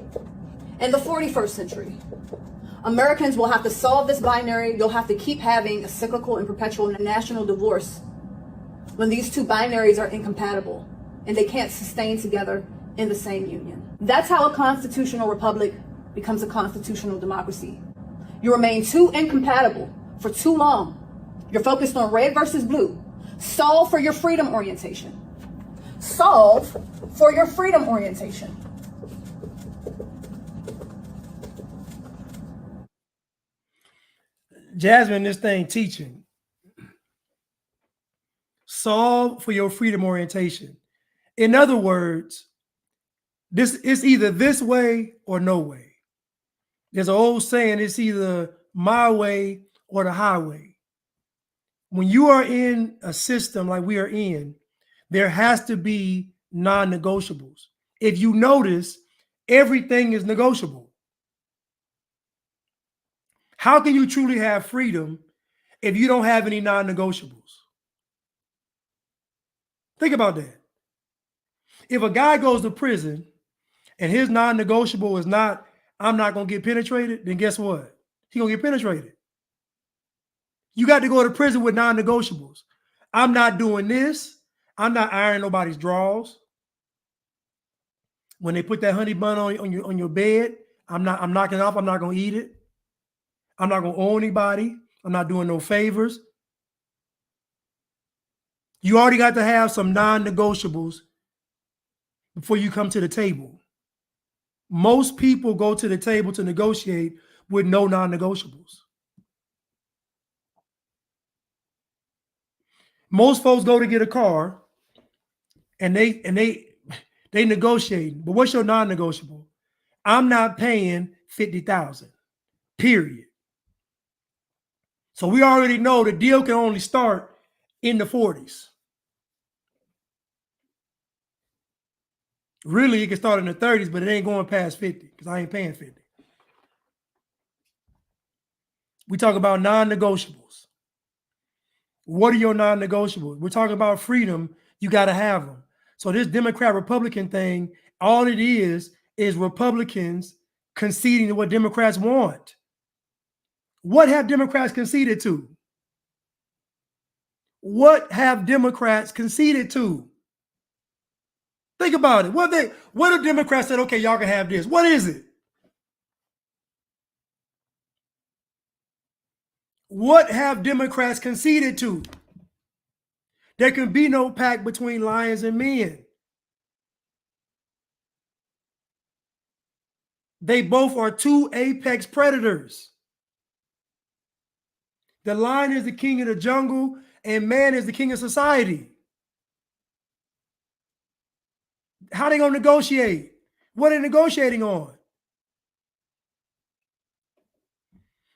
and the 41st century, Americans will have to solve this binary. You'll have to keep having a cyclical and perpetual national divorce when these two binaries are incompatible and they can't sustain together in the same union. That's how a constitutional republic becomes a constitutional democracy. You remain too incompatible for too long. You're focused on red versus blue. Solve for your freedom orientation. Solve for your freedom orientation. Jasmine, this thing teaching. Solve for your freedom orientation. In other words, this is either this way or no way. There's an old saying, it's either my way or the highway. When you are in a system like we are in, there has to be non-negotiables. If you notice, everything is negotiable. How can you truly have freedom if you don't have any non-negotiables? Think about that. If a guy goes to prison and his non-negotiable is not, I'm not going to get penetrated, then guess what? He's going to get penetrated. You got to go to prison with non-negotiables. I'm not doing this. I'm not ironing nobody's drawers. When they put that honey bun on your bed, I'm knocking it off. I'm not going to eat it. I'm not going to owe anybody. I'm not doing no favors. You already got to have some non-negotiables before you come to the table. Most people go to the table to negotiate with no non-negotiables. Most folks go to get a car and they negotiate. But what's your non-negotiable? I'm not paying $50,000, period. So we already know the deal can only start in the 40s. Really, it can start in the 30s, but it ain't going past 50 because I ain't paying 50. We talk about non-negotiables. What are your non-negotiables? We're talking about freedom. You got to have them. So this Democrat-Republican thing, all it is Republicans conceding to what Democrats want. What have Democrats conceded to? What have Democrats conceded to? Think about it. What have Democrats said, okay, y'all can have this? What is it? What have Democrats conceded to? There can be no pact between lions and men. They both are two apex predators. The lion is the king of the jungle, and man is the king of society. How they gonna negotiate? What are they negotiating on?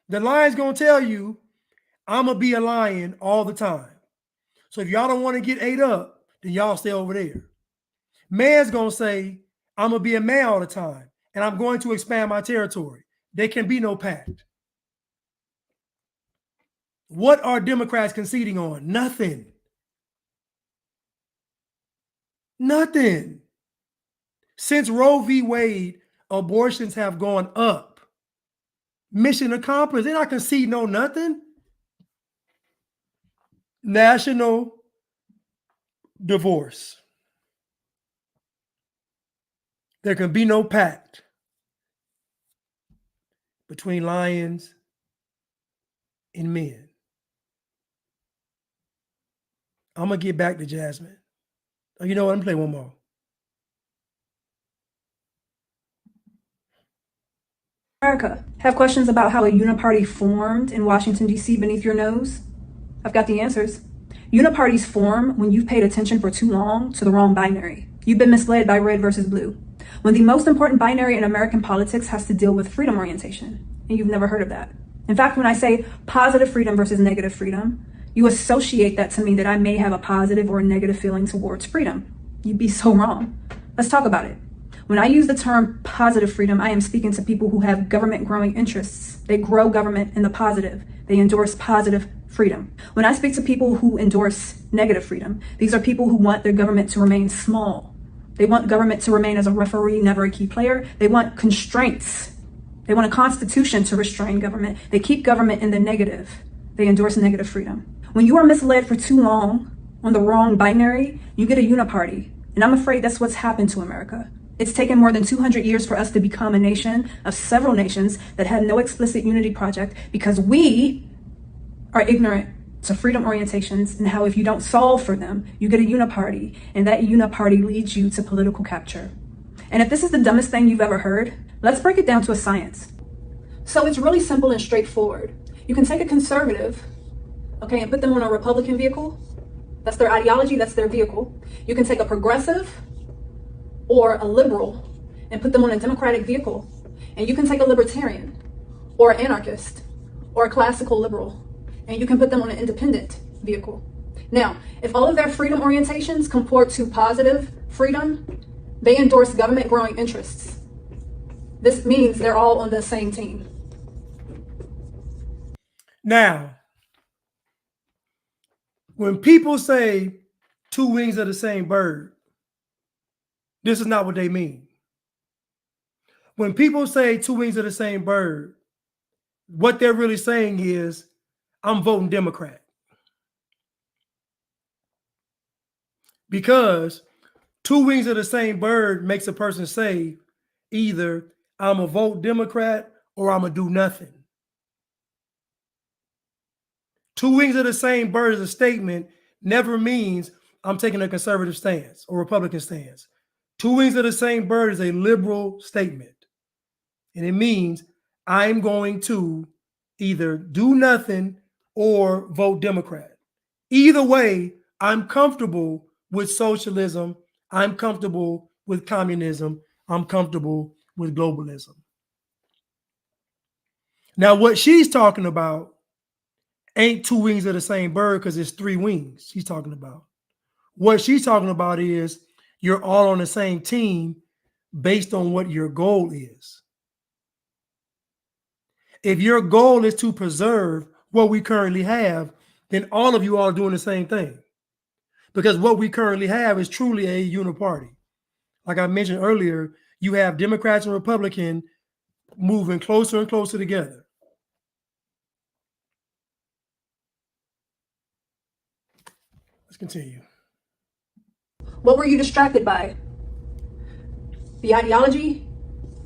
The lion's gonna tell you, I'm gonna be a lion all the time. So if y'all don't want to get ate up, then y'all stay over there. Man's gonna say, I'm gonna be a man all the time, and I'm going to expand my territory. There can be no pact. What are Democrats conceding on? Nothing. Nothing. Since Roe v. Wade, abortions have gone up. Mission accomplished. They're not conceding on nothing. National divorce. There can be no pact between lions and men. I'm going to get back to Jasmine. Oh, you know what? I'm going to play one more. America, have questions about how a uniparty formed in Washington, D.C. beneath your nose? I've got the answers. Uniparties form when you've paid attention for too long to the wrong binary. You've been misled by red versus blue. When the most important binary in American politics has to deal with freedom orientation, and you've never heard of that. In fact, when I say positive freedom versus negative freedom, you associate that to mean that I may have a positive or a negative feeling towards freedom. You'd be so wrong. Let's talk about it. When I use the term positive freedom, I am speaking to people who have government growing interests. They grow government in the positive. They endorse positive freedom. When I speak to people who endorse negative freedom, these are people who want their government to remain small. They want government to remain as a referee, never a key player. They want constraints. They want a constitution to restrain government. They keep government in the negative. They endorse negative freedom. When you are misled for too long on the wrong binary, you get a uniparty. And I'm afraid that's what's happened to America. It's taken more than 200 years for us to become a nation of several nations that had no explicit unity project because we are ignorant to freedom orientations and how if you don't solve for them, you get a uniparty, and that uniparty leads you to political capture. And if this is the dumbest thing you've ever heard, let's break it down to a science. So it's really simple and straightforward. You can take a conservative, okay, and put them on a Republican vehicle. That's their ideology, that's their vehicle. You can take a progressive or a liberal and put them on a Democratic vehicle. And you can take a libertarian or an anarchist or a classical liberal, and you can put them on an independent vehicle. Now, if all of their freedom orientations comport to positive freedom, they endorse government growing interests. This means they're all on the same team. Now, when people say two wings of the same bird, this is not what they mean. When people say two wings of the same bird, what they're really saying is, I'm voting Democrat. Because two wings of the same bird makes a person say either I'm a vote Democrat or I'm gonna do nothing. Two wings of the same bird as a statement never means I'm taking a conservative stance or Republican stance. Two wings of the same bird is a liberal statement. And it means I'm going to either do nothing or vote Democrat. Either way, I'm comfortable with socialism. I'm comfortable with communism. I'm comfortable with globalism. Now, what she's talking about ain't two wings of the same bird because it's three wings she's talking about. What she's talking about is you're all on the same team based on what your goal is. If your goal is to preserve what we currently have, then all of you are doing the same thing. Because what we currently have is truly a uniparty. Like I mentioned earlier, you have Democrats and Republicans moving closer and closer together. Let's continue. What were you distracted by? The ideology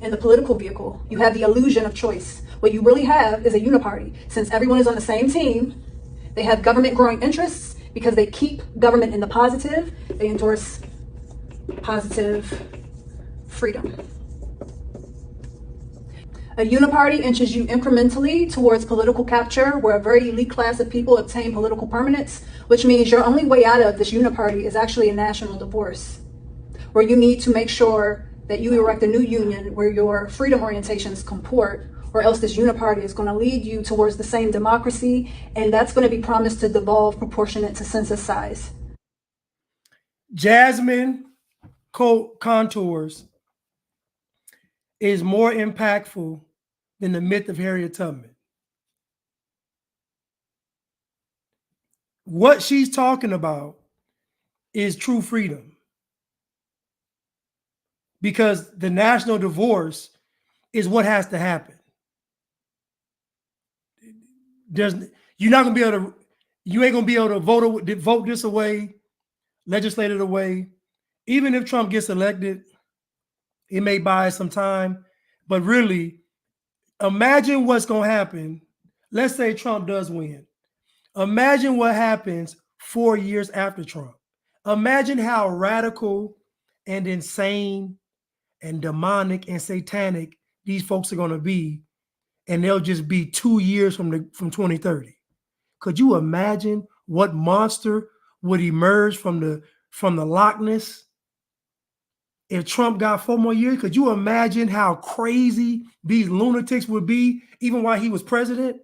and the political vehicle. You have the illusion of choice. What you really have is a uniparty. Since everyone is on the same team, they have government growing interests because they keep government in the positive. They endorse positive freedom. A uniparty inches you incrementally towards political capture, where a very elite class of people obtain political permanence, which means your only way out of this uniparty is actually a national divorce, where you need to make sure that you erect a new union where your freedom orientations comport, or else this uniparty is going to lead you towards the same democracy, and that's going to be promised to devolve proportionate to census size. Jasmine Contours is more impactful than the myth of Harriet Tubman. What she's talking about is true freedom. Because the national divorce is what has to happen. You're not gonna be able to, you ain't gonna be able to vote this away, legislate it away. Even if Trump gets elected, it may buy some time, but really, imagine what's gonna happen. Let's say Trump does win. Imagine what happens 4 years after Trump. Imagine how radical and insane and demonic and satanic these folks are going to be, and they'll just be 2 years from 2030. Could you imagine what monster would emerge from the Loch Ness if Trump got 4 more years? Could you imagine how crazy these lunatics would be even while he was president?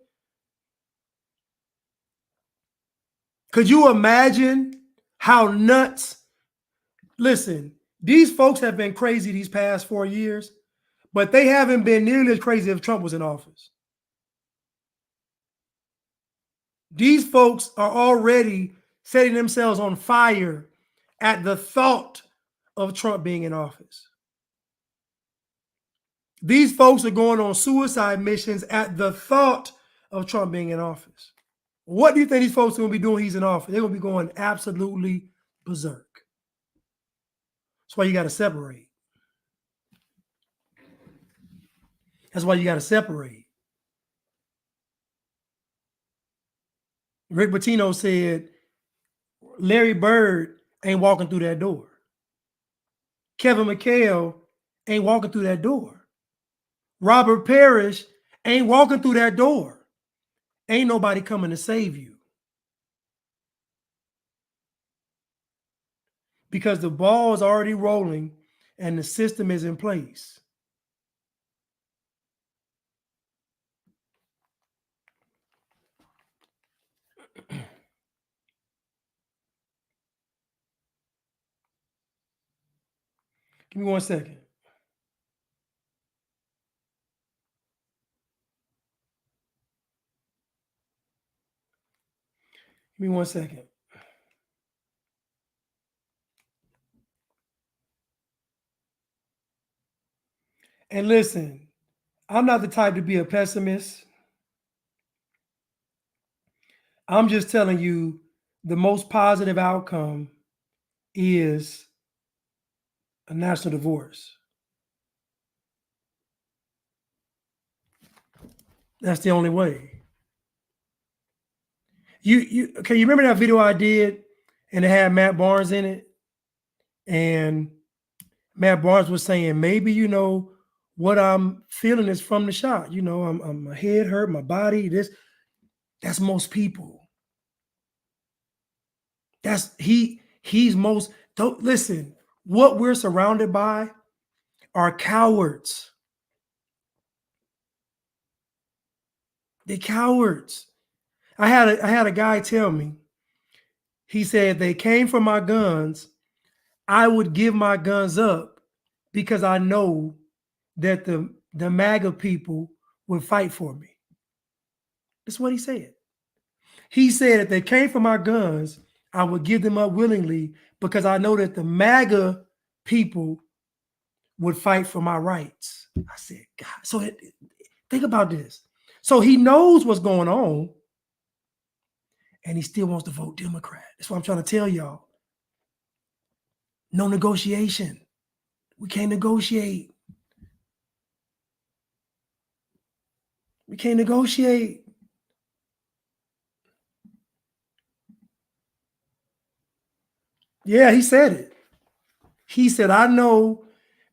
Could you imagine how nuts? Listen, these folks have been crazy these past 4 years, but they haven't been nearly as crazy if Trump was in office. These folks are already setting themselves on fire at the thought of Trump being in office. These folks are going on suicide missions at the thought of Trump being in office. What do you think these folks are going to be doing? He's in office. They're going to be going absolutely berserk. That's why you got to separate. That's why you got to separate. Rick Pitino said Larry Bird ain't walking through that door. Kevin McHale ain't walking through that door. Robert Parrish ain't walking through that door. Ain't nobody coming to save you. Because the ball is already rolling and the system is in place. Give me 1 second. Give me 1 second. And listen, I'm not the type to be a pessimist. I'm just telling you the most positive outcome is a national divorce. That's the only way. You okay, you remember that video I did and it had Matt Barnes in it? And Matt Barnes was saying, maybe, what I'm feeling is from the shot. I'm my head hurt, my body, that's most people. He's most, don't listen, what we're surrounded by are cowards. They're cowards. I had a guy tell me, he said, they came for my guns, I would give my guns up because I know that the MAGA people would fight for me. That's what he said. He said if they came for my guns, I would give them up willingly because I know that the MAGA people would fight for my rights. I said, God, so think about this. So he knows what's going on and he still wants to vote Democrat. That's what I'm trying to tell y'all. No negotiation. We can't negotiate. We can't negotiate. Yeah, he said it. He said, I know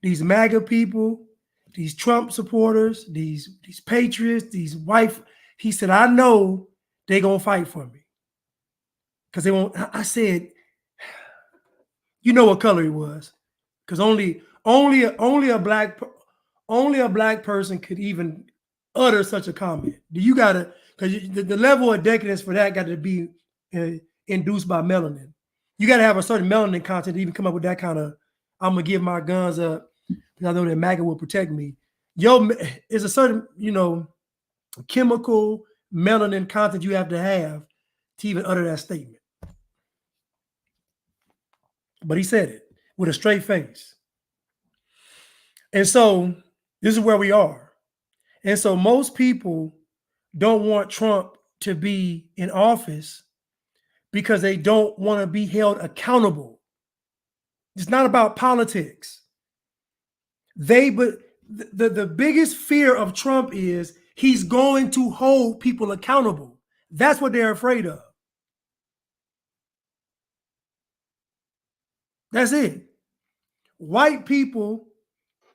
these MAGA people, these Trump supporters, these patriots, these white. He said, I know they're going to fight for me. Because they won't. I said, you know what color he was. Because only a black person could even utter such a comment. You gotta, because the level of decadence for that got to be induced by melanin. You got to have a certain melanin content to even come up with that kind of, I'm gonna give my guns up because I know that MAGA will protect me. It's a certain, chemical melanin content you have to even utter that statement. But he said it with a straight face. And so this is where we are. And so most people don't want Trump to be in office because they don't want to be held accountable. It's not about politics. But the biggest fear of Trump is he's going to hold people accountable. That's what they're afraid of. That's it. White people,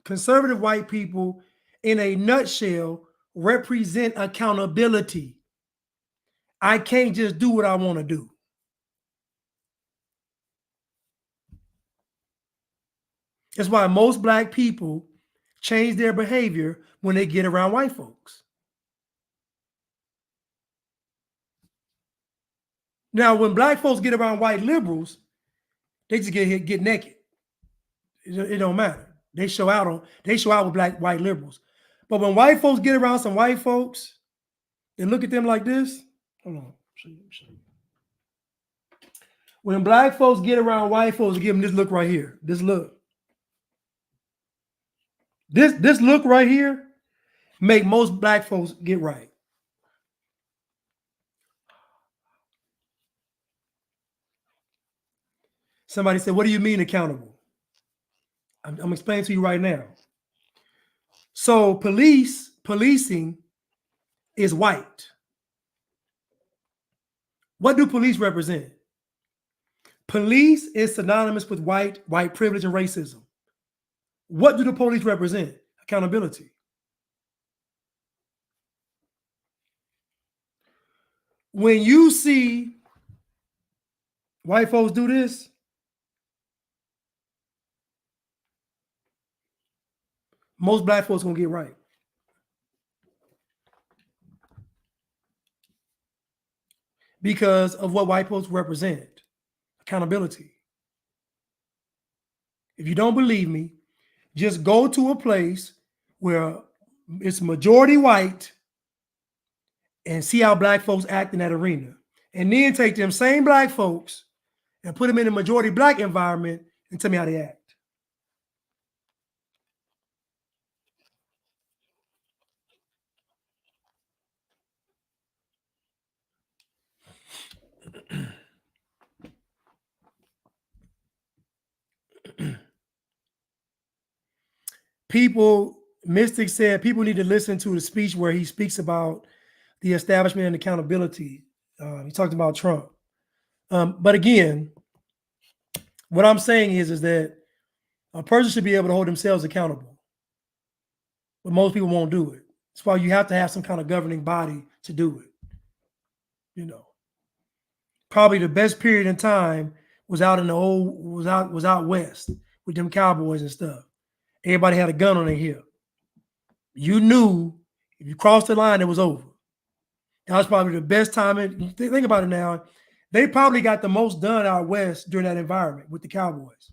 conservative white people, in a nutshell, represent accountability. I can't just do what I want to do. That's why most black people change their behavior when they get around white folks. Now, when black folks get around white liberals, they just get naked. It don't matter. They show out with white liberals. But when white folks get around some white folks and look at them like this, hold on, show you. When black folks get around white folks, give them this look right here. This look. This look right here make most black folks get right. Somebody said, what do you mean accountable? I'm explaining to you right now. So policing is white. What do police represent? Police is synonymous with white privilege and racism. What do the police represent? Accountability. When you see white folks do this, most black folks gonna get right. Because of what white folks represent. Accountability. If you don't believe me, just go to a place where it's majority white and see how black folks act in that arena. And then take them same black folks and put them in a majority black environment and tell me how they act. Mystic said people need to listen to the speech where he speaks about the establishment and accountability. He talked about Trump. But again, what I'm saying is that a person should be able to hold themselves accountable. But most people won't do it. That's why you have to have some kind of governing body to do it. You know, probably the best period in time was out west with them cowboys and stuff. Everybody had a gun on their hip. You knew if you crossed the line, it was over. That was probably the best time. Think about it now. They probably got the most done out west during that environment with the Cowboys.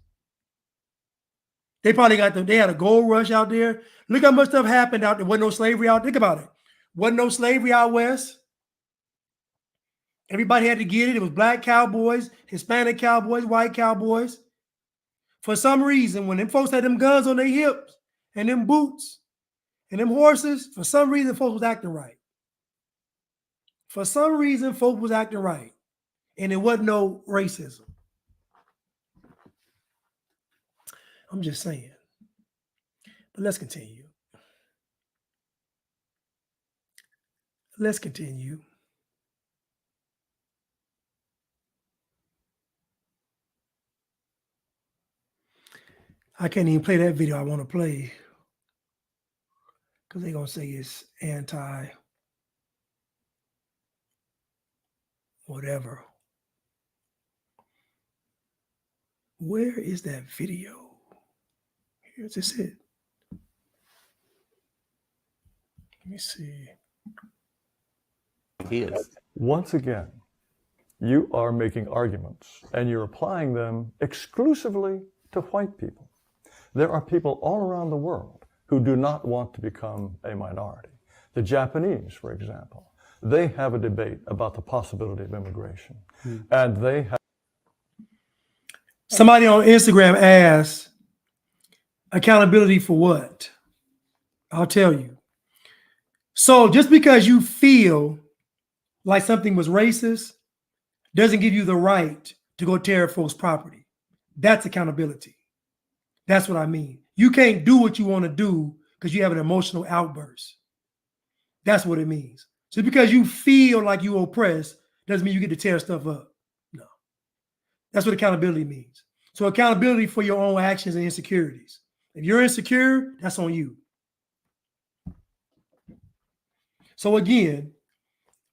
They probably they had a gold rush out there. Look how much stuff happened out there. Wasn't no slavery out. Think about it. Wasn't no slavery out west. Everybody had to get it. It was black cowboys, Hispanic cowboys, white cowboys. For some reason, when them folks had them guns on their hips and them boots and them horses, for some reason, folks was acting right. For some reason, folks was acting right. And it wasn't no racism. I'm just saying. But let's continue. Let's continue. I can't even play that video I want to play because they're going to say it's anti whatever. Where is that video? Here's this it. Let me see. Once again, you are making arguments and you're applying them exclusively to white people. There are people all around the world who do not want to become a minority. The Japanese, for example, they have a debate about the possibility of immigration. And they have... Somebody on Instagram asked, accountability for what? I'll tell you. So just because you feel like something was racist doesn't give you the right to go tear folks' property. That's accountability. That's what I mean. You can't do what you want to do because you have an emotional outburst. That's what it means. Just because you feel like you oppressed doesn't mean you get to tear stuff up. No. That's what accountability means. So accountability for your own actions and insecurities. If you're insecure, that's on you. So again,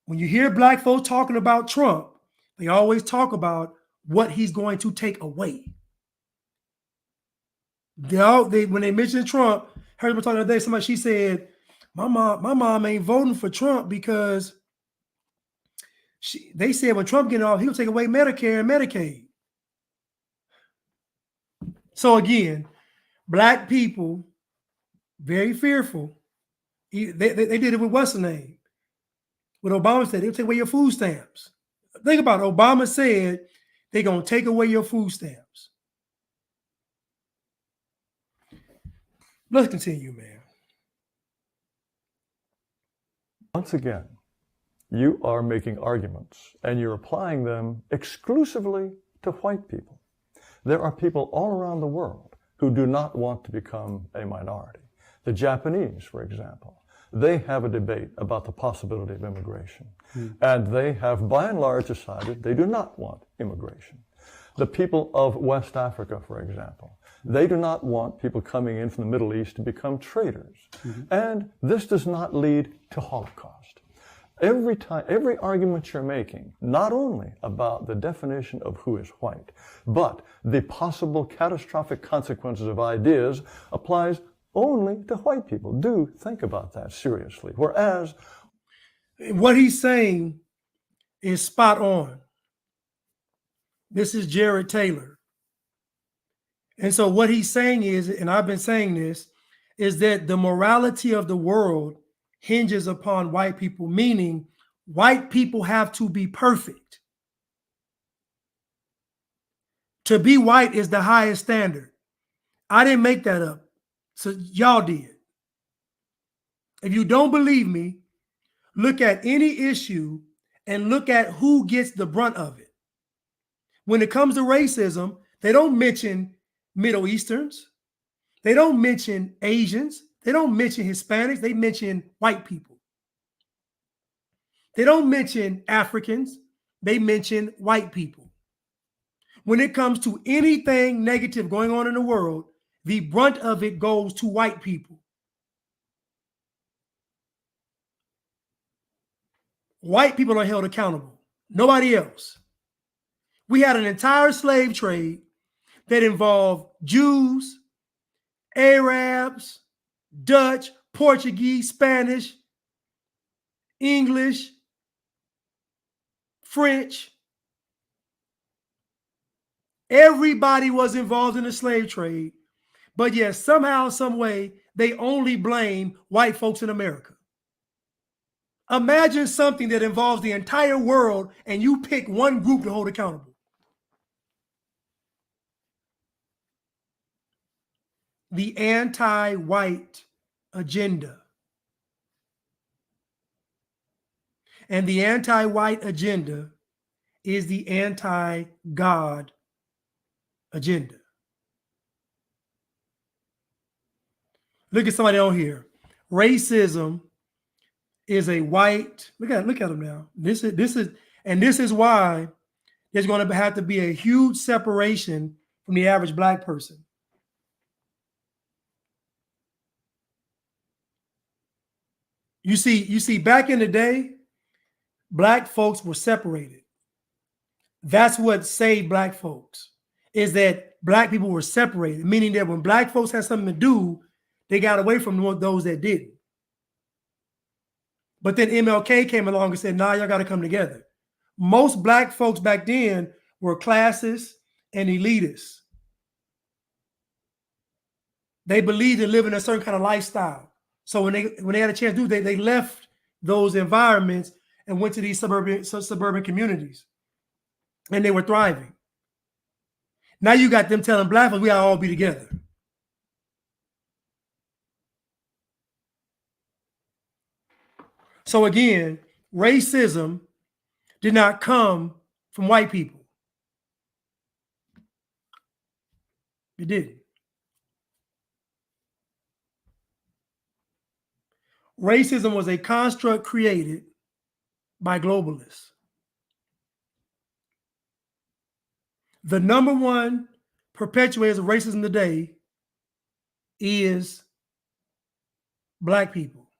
when you hear black folks talking about Trump, they always talk about what he's going to take away. When they mentioned Trump, I heard them talking the other day, she said, my mom ain't voting for Trump because they said when Trump get off, he'll take away Medicare and Medicaid. So again, black people, very fearful. They did it with what's the name? What Obama said, they'll take away your food stamps. Think about it. Obama said they're going to take away your food stamps. Let's continue, man. Once again, you are making arguments and you're applying them exclusively to white people. There are people all around the world who do not want to become a minority. The Japanese, for example, they have a debate about the possibility of immigration. And they have, by and large, decided they do not want immigration. The people of West Africa, for example, they do not want people coming in from the Middle East to become traders. And this does not lead to Holocaust. Every argument you're making, not only about the definition of who is white, but the possible catastrophic consequences of ideas applies only to white people. Do think about that seriously. Whereas what he's saying is spot on. This is Jared Taylor. And so what he's saying is, and I've been saying this, is that the morality of the world hinges upon white people, meaning white people have to be perfect. To be white is the highest standard. I didn't make that up. So y'all did. If you don't believe me, look at any issue and look at who gets the brunt of it. When it comes to racism, they don't mention Middle Easterns. They don't mention Asians. They don't mention Hispanics. They mention white people. They don't mention Africans. They mention white people. When it comes to anything negative going on in the world, the brunt of it goes to white people. White people are held accountable. Nobody else. We had an entire slave trade that involved Jews, Arabs, Dutch, Portuguese, Spanish, English, French. Everybody was involved in the slave trade, but yet somehow, some way, they only blame white folks in America. Imagine something that involves the entire world and you pick one group to hold accountable. The anti-white agenda. And the anti-white agenda is the anti-God agenda. Look at somebody on here. Racism is a white. Look at them now. This is why there's going to have to be a huge separation from the average black person. You see, back in the day, black folks were separated. That's what saved black folks, is that black people were separated, meaning that when black folks had something to do, they got away from those that didn't. But then MLK came along and said, nah, y'all got to come together. Most black folks back then were classists and elitists. They believed in living a certain kind of lifestyle. So when they had a chance to do, they left those environments and went to these suburban communities, and they were thriving. Now you got them telling black folks we gotta all be together. So again, racism did not come from white people. It didn't. Racism was a construct created by globalists. The number one perpetuators of racism today is black people.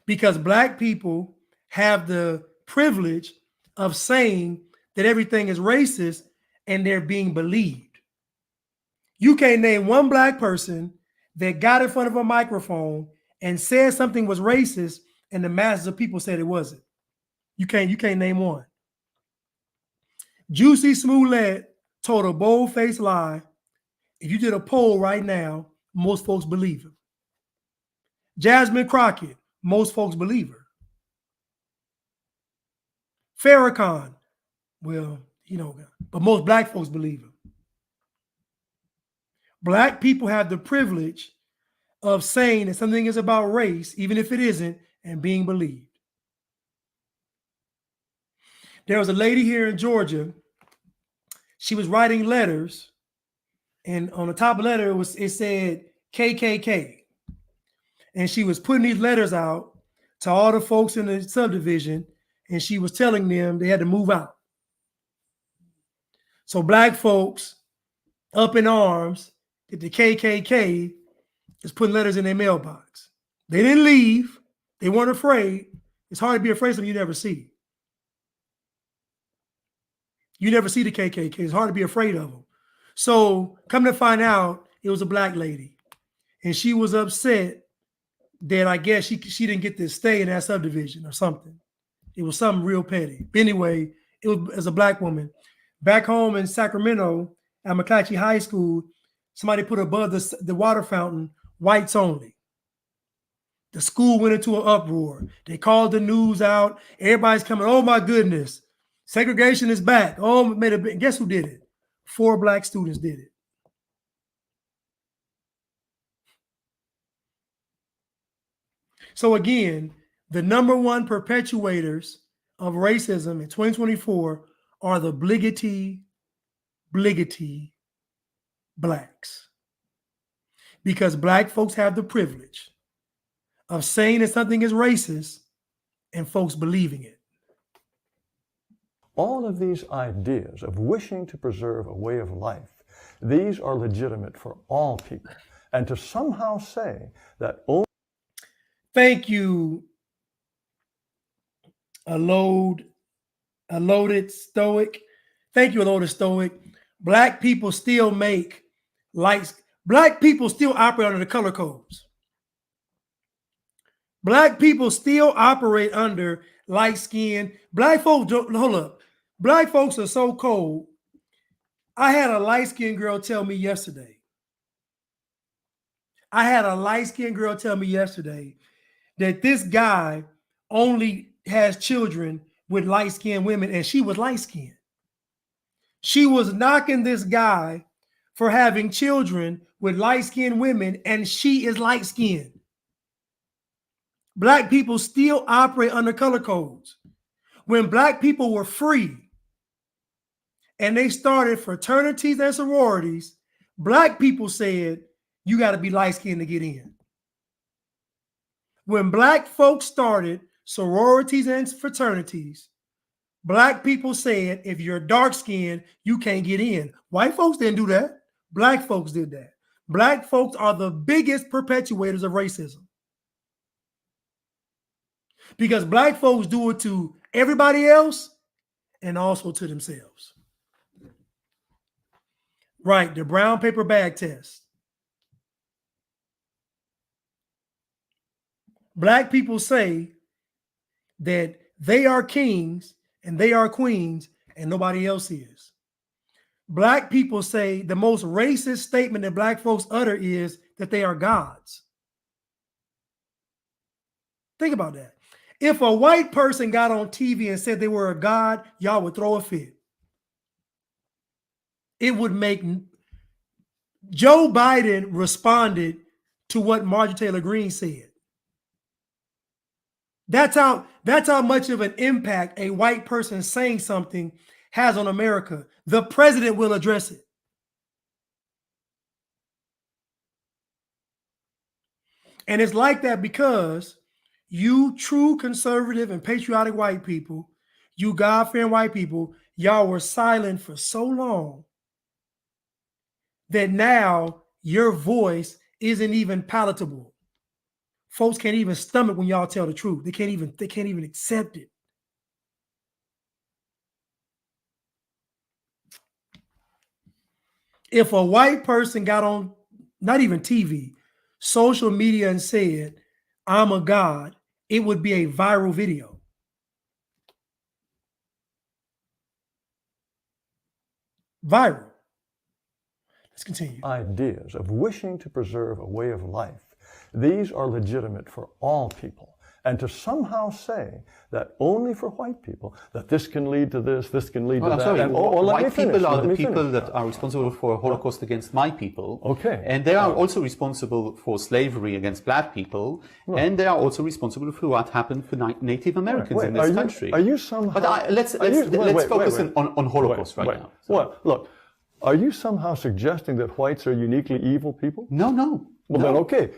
Because black people have the privilege of saying that everything is racist and they're being believed. You can't name one black person that got in front of a microphone and said something was racist and the masses of people said it wasn't. You can't name one. Juicy Smollett told a bold-faced lie. If you did a poll right now, most folks believe him. Jasmine Crockett, most folks believe her. Farrakhan, well, but most black folks believe him. Black people have the privilege of saying that something is about race, even if it isn't, and being believed. There was a lady here in Georgia. She was writing letters, and on the top of the letter it said KKK. And she was putting these letters out to all the folks in the subdivision, and she was telling them they had to move out. So black folks up in arms that the KKK is putting letters in their mailbox. They didn't leave. They weren't afraid. It's hard to be afraid of something you never see. You never see the KKK. It's hard to be afraid of them. So come to find out, it was a black lady. And she was upset that I guess she didn't get to stay in that subdivision or something. It was something real petty. But anyway, it was as a black woman. Back home in Sacramento at McClatchy High School, somebody put above the water fountain, whites only. The school went into an uproar. They called the news out. Everybody's coming, oh my goodness, segregation is back. Oh, guess who did it? 4 black students did it. So again, the number one perpetuators of racism in 2024 are the bliggity blacks. because black folks have the privilege of saying that something is racist and folks believing it. All of these ideas of wishing to preserve a way of life, these are legitimate for all people. And to somehow say that only... Thank you, a loaded stoic. Thank you, a loaded stoic. Black people still make lights. Black people still operate under the color codes. Black people still operate under light skin. Black folks, hold up. Black folks are so cold. I had a light skinned girl tell me yesterday. That this guy only has children with light skinned women, and she was light skinned. She was knocking this guy for having children with light skinned women, and she is light skinned. Black people still operate under color codes. When black people were free and they started fraternities and sororities, black people said, you got to be light skinned to get in. When black folks started sororities and fraternities, black people said, if you're dark skinned, you can't get in. White folks didn't do that. Black folks did that. Black folks are the biggest perpetuators of racism. Because black folks do it to everybody else and also to themselves. Right, the brown paper bag test. Black people say that they are kings and they are queens and nobody else is. Black people say the most racist statement that black folks utter is that they are gods. Think about that. If a white person got on TV and said they were a god, y'all would throw a fit. It would make... Joe Biden responded to what Marjorie Taylor Greene said. That's how much of an impact a white person saying something has on America. The president will address it. And it's like that because you true conservative and patriotic white people, you God-fearing white people, y'all were silent for so long that now your voice isn't even palatable. Folks can't even stomach when y'all tell the truth. They can't even accept it. If a white person got on, not even TV, social media and said, I'm a god, it would be a viral video. Viral. Let's continue. Ideas of wishing to preserve a way of life, these are legitimate for all people. And to somehow say that only for white people, that this can lead to this can lead to that. Sorry, and, white people are the people that are responsible for Holocaust against my people. Okay. And they are also responsible for slavery against black people. Right. And they are also responsible for what happened for Native Americans in this country. Are you somehow... But let's focus on Holocaust right now. So. Well, look, are you somehow suggesting that whites are uniquely evil people? No. Well, then, okay,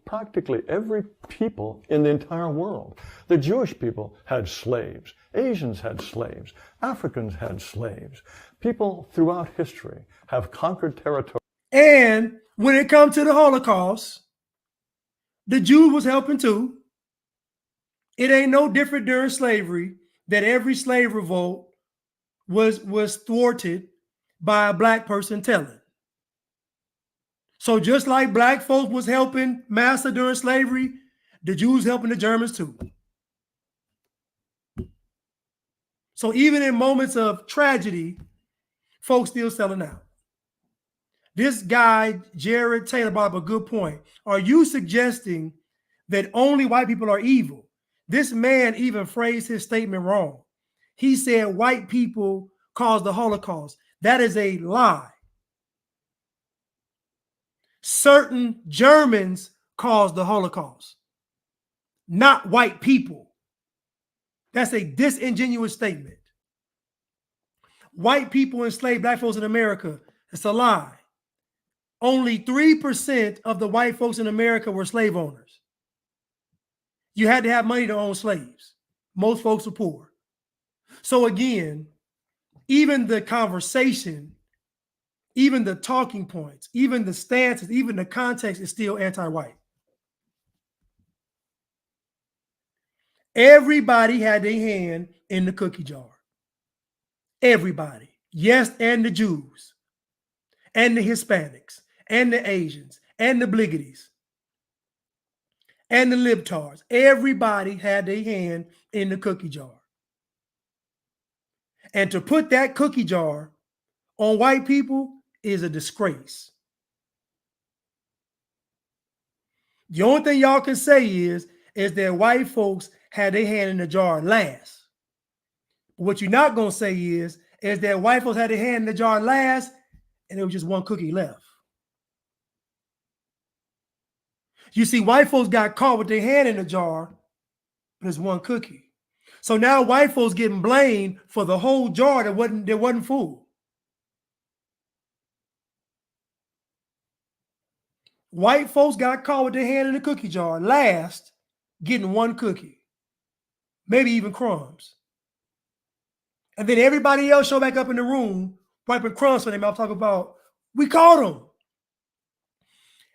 practically every people in the entire world. The Jewish people had slaves. Asians had slaves. Africans had slaves. People throughout history have conquered territory. And when it comes to the Holocaust, the Jew was helping too. It ain't no different during slavery that every slave revolt was thwarted by a black person telling. So just like black folks was helping Massa during slavery, the Jews helping the Germans too. So even in moments of tragedy, folks still selling out. This guy, Jared Taylor, brought up a good point. Are you suggesting that only white people are evil? This man even phrased his statement wrong. He said white people caused the Holocaust. That is a lie. Certain Germans caused the Holocaust, not white people. That's a disingenuous statement. White people enslaved black folks in America. It's a lie. only 3% of the white folks in America were slave owners. You had to have money to own slaves. Most folks were poor. So again, even the conversation, even the talking points, even the stances, even the context is still anti-white. Everybody had their hand in the cookie jar. Everybody. Yes, and the Jews, and the Hispanics, and the Asians, and the Bliggitties, and the libtards. Everybody had their hand in the cookie jar. And to put that cookie jar on white people is a disgrace. The only thing y'all can say is that white folks had their hand in the jar last. What you're not going to say is that white folks had their hand in the jar last and there was just one cookie left. You see, white folks got caught with their hand in the jar, but there's one cookie. So now white folks getting blamed for the whole jar that wasn't full. White folks got caught with their hand in the cookie jar last, getting one cookie, maybe even crumbs. And then everybody else show back up in the room, wiping crumbs from their mouth, talking about, we caught them.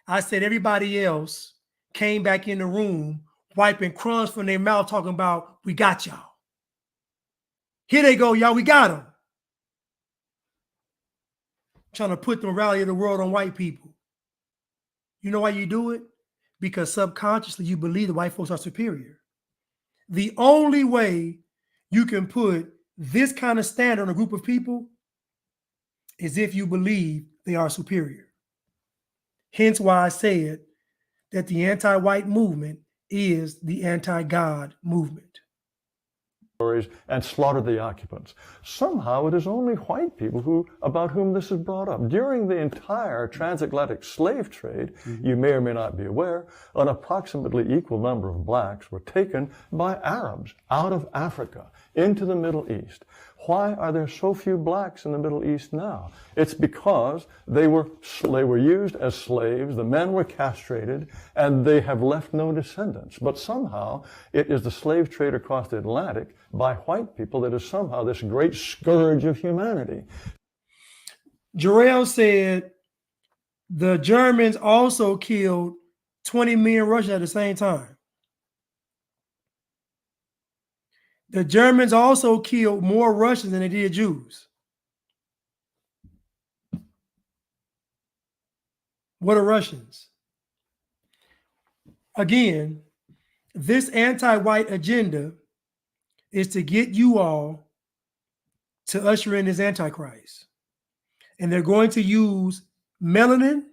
I said everybody else came back in the room, wiping crumbs from their mouth, talking about, we got y'all. Here they go, y'all, we got them. Trying to put the morality of the world on white people. You know why you do it? Because subconsciously you believe the white folks are superior. The only way you can put this kind of standard on a group of people is if you believe they are superior. Hence why I said that the anti-white movement is the anti-God movement. And slaughter the occupants. Somehow it is only white people about whom this is brought up. During the entire transatlantic slave trade, you may or may not be aware, an approximately equal number of blacks were taken by Arabs out of Africa into the Middle East. Why are there so few blacks in the Middle East now? It's because they were used as slaves, the men were castrated, and they have left no descendants. But somehow it is the slave trade across the Atlantic by white people that is somehow this great scourge of humanity. Jarrell said the Germans also killed 20 million Russians at the same time. The Germans also killed more Russians than they did Jews. What are Russians? Again, this anti-white agenda is to get you all to usher in this Antichrist. And they're going to use melanin,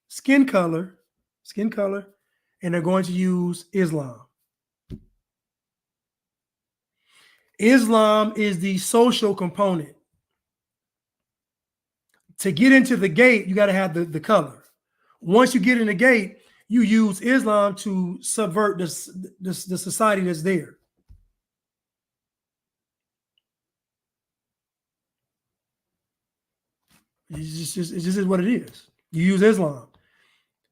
skin color, and they're going to use Islam. Islam is the social component. To get into the gate, you got to have the color. Once you get in the gate, you use Islam to subvert the society that's there. It just is what it is. You use Islam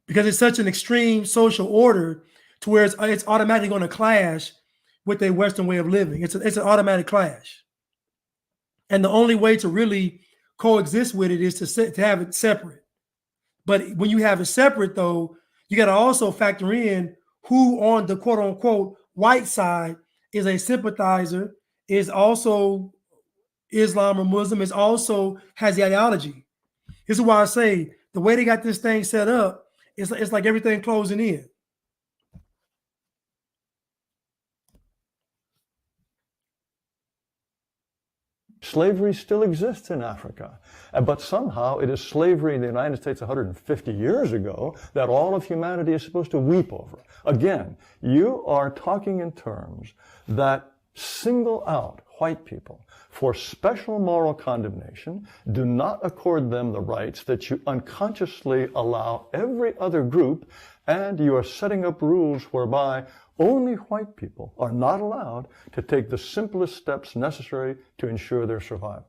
because it's such an extreme social order to where it's automatically going to clash with a Western way of living. It's an automatic clash. And the only way to really coexist with it is to have it separate. But when you have it separate, though, you got to also factor in who on the quote unquote white side is a sympathizer, is also Islam or Muslim, is also has the ideology. This is why I say the way they got this thing set up, it's like everything closing in. Slavery still exists in Africa, but somehow it is slavery in the United States 150 years ago that all of humanity is supposed to weep over. Again, you are talking in terms that single out white people for special moral condemnation, do not accord them the rights that you unconsciously allow every other group, and you are setting up rules whereby only white people are not allowed to take the simplest steps necessary to ensure their survival.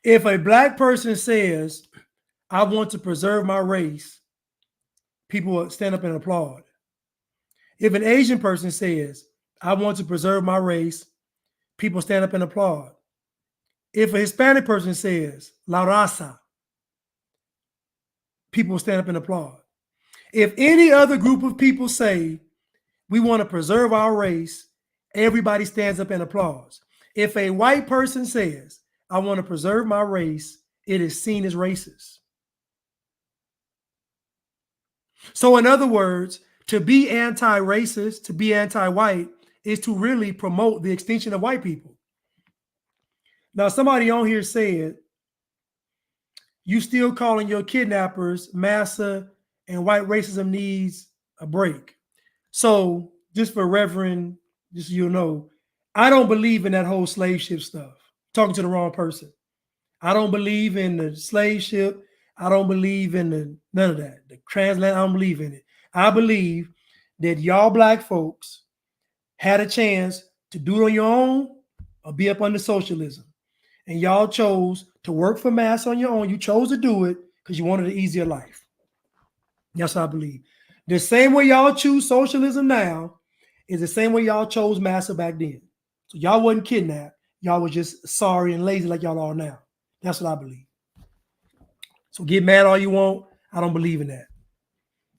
If a black person says, I want to preserve my race, people will stand up and applaud. If an Asian person says, I want to preserve my race, people stand up and applaud. If a Hispanic person says, La raza, people stand up and applaud. If any other group of people say, we want to preserve our race, everybody stands up and applauds. If a white person says, I want to preserve my race, it is seen as racist. So in other words, to be anti-racist, to be anti-white, is to really promote the extinction of white people. Now, somebody on here said, you still calling your kidnappers massa and white racism needs a break. So just for Reverend, just so you know, I don't believe in that whole slave ship stuff. Talking to the wrong person. I don't believe in the slave ship. I don't believe in none of that. The transatlantic, I don't believe in it. I believe that y'all black folks had a chance to do it on your own or be up under socialism. And y'all chose to work for mass on your own. You chose to do it because you wanted an easier life. That's what I believe. The same way y'all choose socialism now is the same way y'all chose massa back then. So y'all wasn't kidnapped. Y'all was just sorry and lazy like y'all are now. That's what I believe. So get mad all you want. I don't believe in that.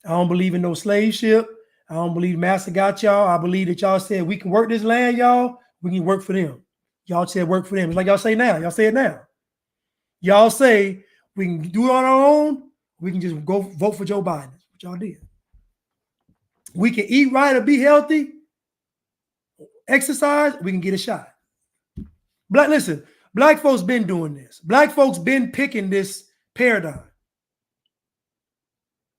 I don't believe in no slave ship. I don't believe massa got y'all. I believe that y'all said we can work this land, y'all. We can work for them. Y'all said work for them. It's like y'all say now. Y'all say it now. Y'all say we can do it on our own. We can just go vote for Joe Biden. That's what y'all did. We can eat right or be healthy, exercise, we can get a shot. Listen, black folks been doing this. Black folks been picking this paradigm.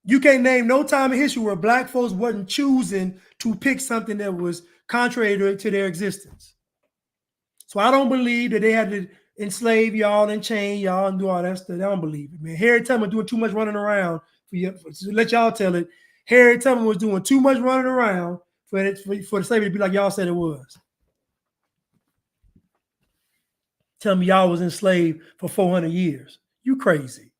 You can't name no time in history where black folks wasn't choosing to pick something that was contrary to their existence. So I don't believe that they had to enslave y'all and chain y'all and do all that stuff. I don't believe it, man. Harriet Tubman doing too much running around to let y'all tell it. Harriet Tubman was doing too much running around for the slavery to be like y'all said it was. Tell me y'all was enslaved for 400 years. You crazy.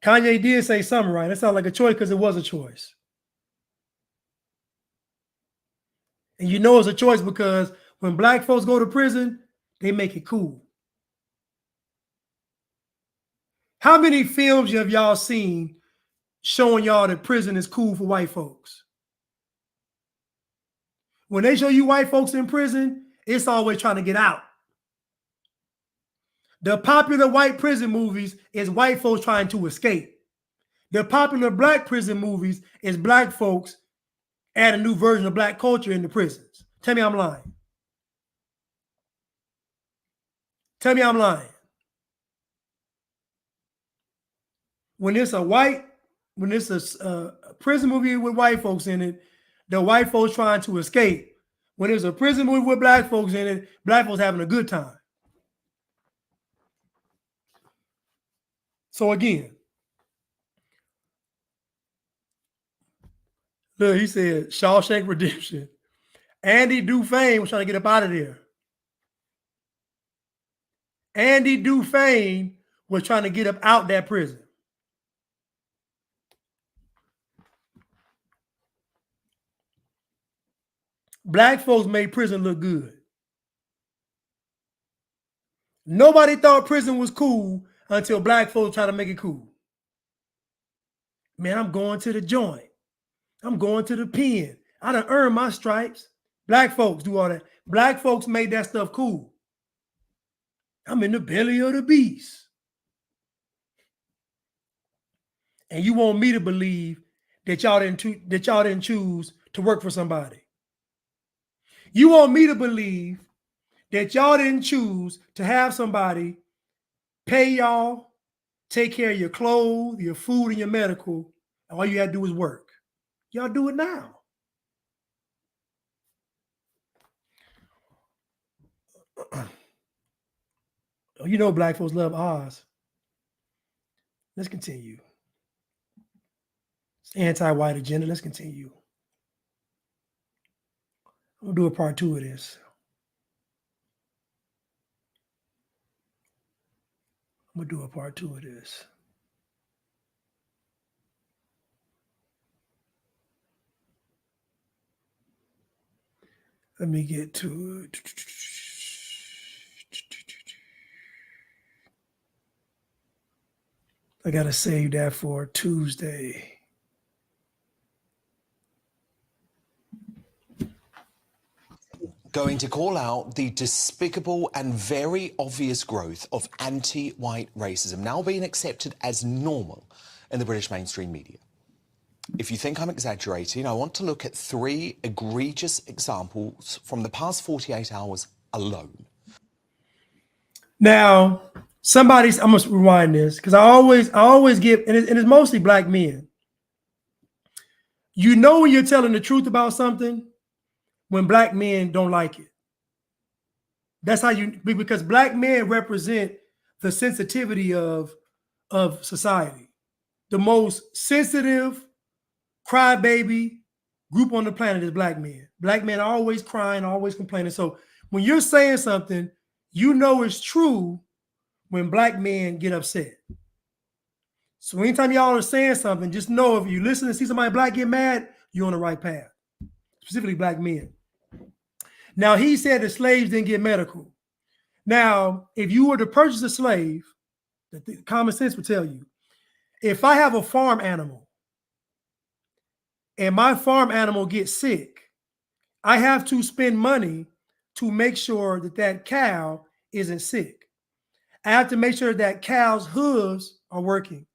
Kanye did say something right. That sounded like a choice because it was a choice. And you know it's a choice because when black folks go to prison, they make it cool. How many films have y'all seen showing y'all that prison is cool for white folks? When they show you white folks in prison, it's always trying to get out. The popular white prison movies is white folks trying to escape. The popular black prison movies is black folks add a new version of black culture in the prisons. Tell me I'm lying. Tell me I'm lying. When it's a prison movie with white folks in it, the white folks trying to escape. When there's a prison movie with black folks in it, black folks having a good time. So again, look, he said Shawshank Redemption. Andy Dufresne was trying to get up out of there. Andy Dufresne was trying to get up out that prison. Black folks made prison look good. Nobody thought prison was cool until black folks tried to make it cool. Man, I'm going to the joint. I'm going to the pen. I done earned my stripes. Black folks do all that. Black folks made that stuff cool. I'm in the belly of the beast. And you want me to believe that y'all didn't choose to work for somebody. You want me to believe that y'all didn't choose to have somebody pay y'all, take care of your clothes, your food, and your medical, and all you had to do was work. Y'all do it now. You know black folks love Oz. Let's continue. It's anti-white agenda. Let's continue. I'm going to do a part 2 of this. I'm gonna do a part 2 of this. Let me get to it. I gotta save that for Tuesday. Going to call out the despicable and very obvious growth of anti-white racism now being accepted as normal in the British mainstream media. If you think I'm exaggerating, I want to look at 3 egregious examples from the past 48 hours alone. Now, I'm gonna rewind this because I always give, and it's mostly black men. You know when you're telling the truth about something when black men don't like it. That's how because black men represent the sensitivity of society. The most sensitive crybaby group on the planet is black men. Black men are always crying, always complaining. So when you're saying something, you know it's true when black men get upset. So anytime y'all are saying something, just know if you listen and see somebody black get mad, you're on the right path. Specifically black men. Now, he said the slaves didn't get medical. Now, if you were to purchase a slave, the common sense would tell you, if I have a farm animal and my farm animal gets sick, I have to spend money to make sure that that cow isn't sick. I have to make sure that cow's hooves are working.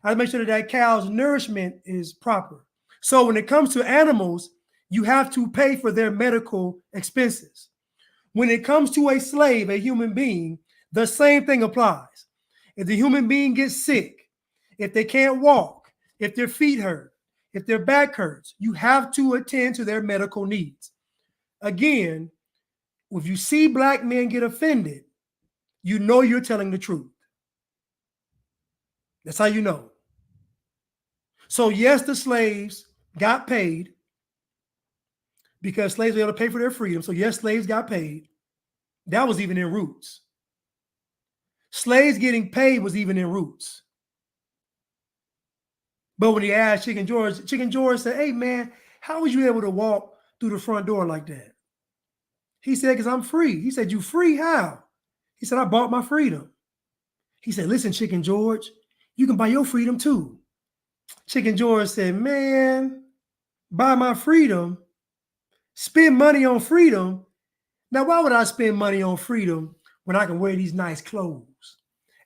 I have to make sure that that cow's nourishment is proper. So when it comes to animals, you have to pay for their medical expenses. When it comes to a slave, a human being, the same thing applies. If the human being gets sick, if they can't walk, if their feet hurt, if their back hurts, you have to attend to their medical needs. Again, if you see black men get offended, you know you're telling the truth. That's how you know. So yes, the slaves got paid because slaves were able to pay for their freedom. So yes, slaves got paid. That was even in Roots. Slaves getting paid was even in Roots. But when he asked Chicken George said, hey man, how was you able to walk through the front door like that? He said, because I'm free. He said, you free? How? He said, I bought my freedom. He said, listen, Chicken George, you can buy your freedom too. Chicken George said, man, buy my freedom, spend money on freedom. Now, why would I spend money on freedom when I can wear these nice clothes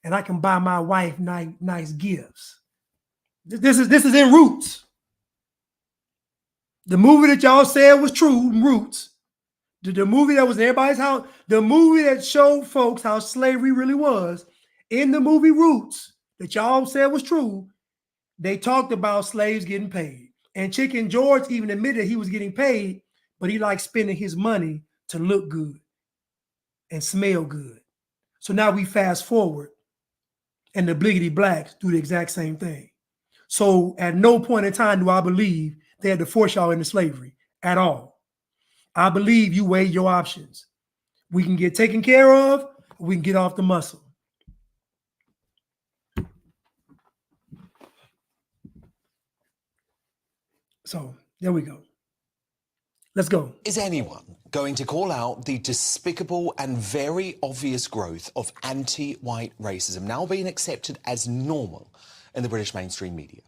and I can buy my wife nice gifts? This is in Roots. The movie that y'all said was true, Roots. The movie that was in everybody's house, the movie that showed folks how slavery really was, in the movie Roots, that y'all said was true, they talked about slaves getting paid. And Chicken George even admitted he was getting paid, but he liked spending his money to look good and smell good. So now we fast forward and the Bliggity Blacks do the exact same thing. So at no point in time do I believe they had to force y'all into slavery at all. I believe you weigh your options. We can get taken care of, or we can get off the muscle. So there we go. Let's go. Is anyone going to call out the despicable and very obvious growth of anti-white racism now being accepted as normal in the British mainstream media?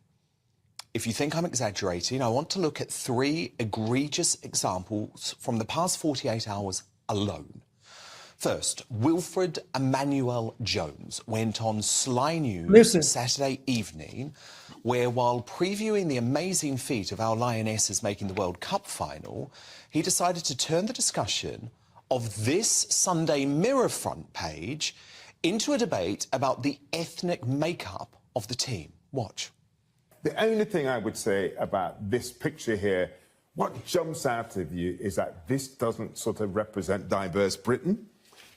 If you think I'm exaggerating, I want to look at 3 egregious examples from the past 48 hours alone. First, Wilfred Emmanuel Jones went on Sly News Saturday evening, where while previewing the amazing feat of our Lionesses making the World Cup final, he decided to turn the discussion of this Sunday Mirror front page into a debate about the ethnic makeup of the team. Watch. The only thing I would say about this picture here, what jumps out of you is that this doesn't sort of represent diverse Britain.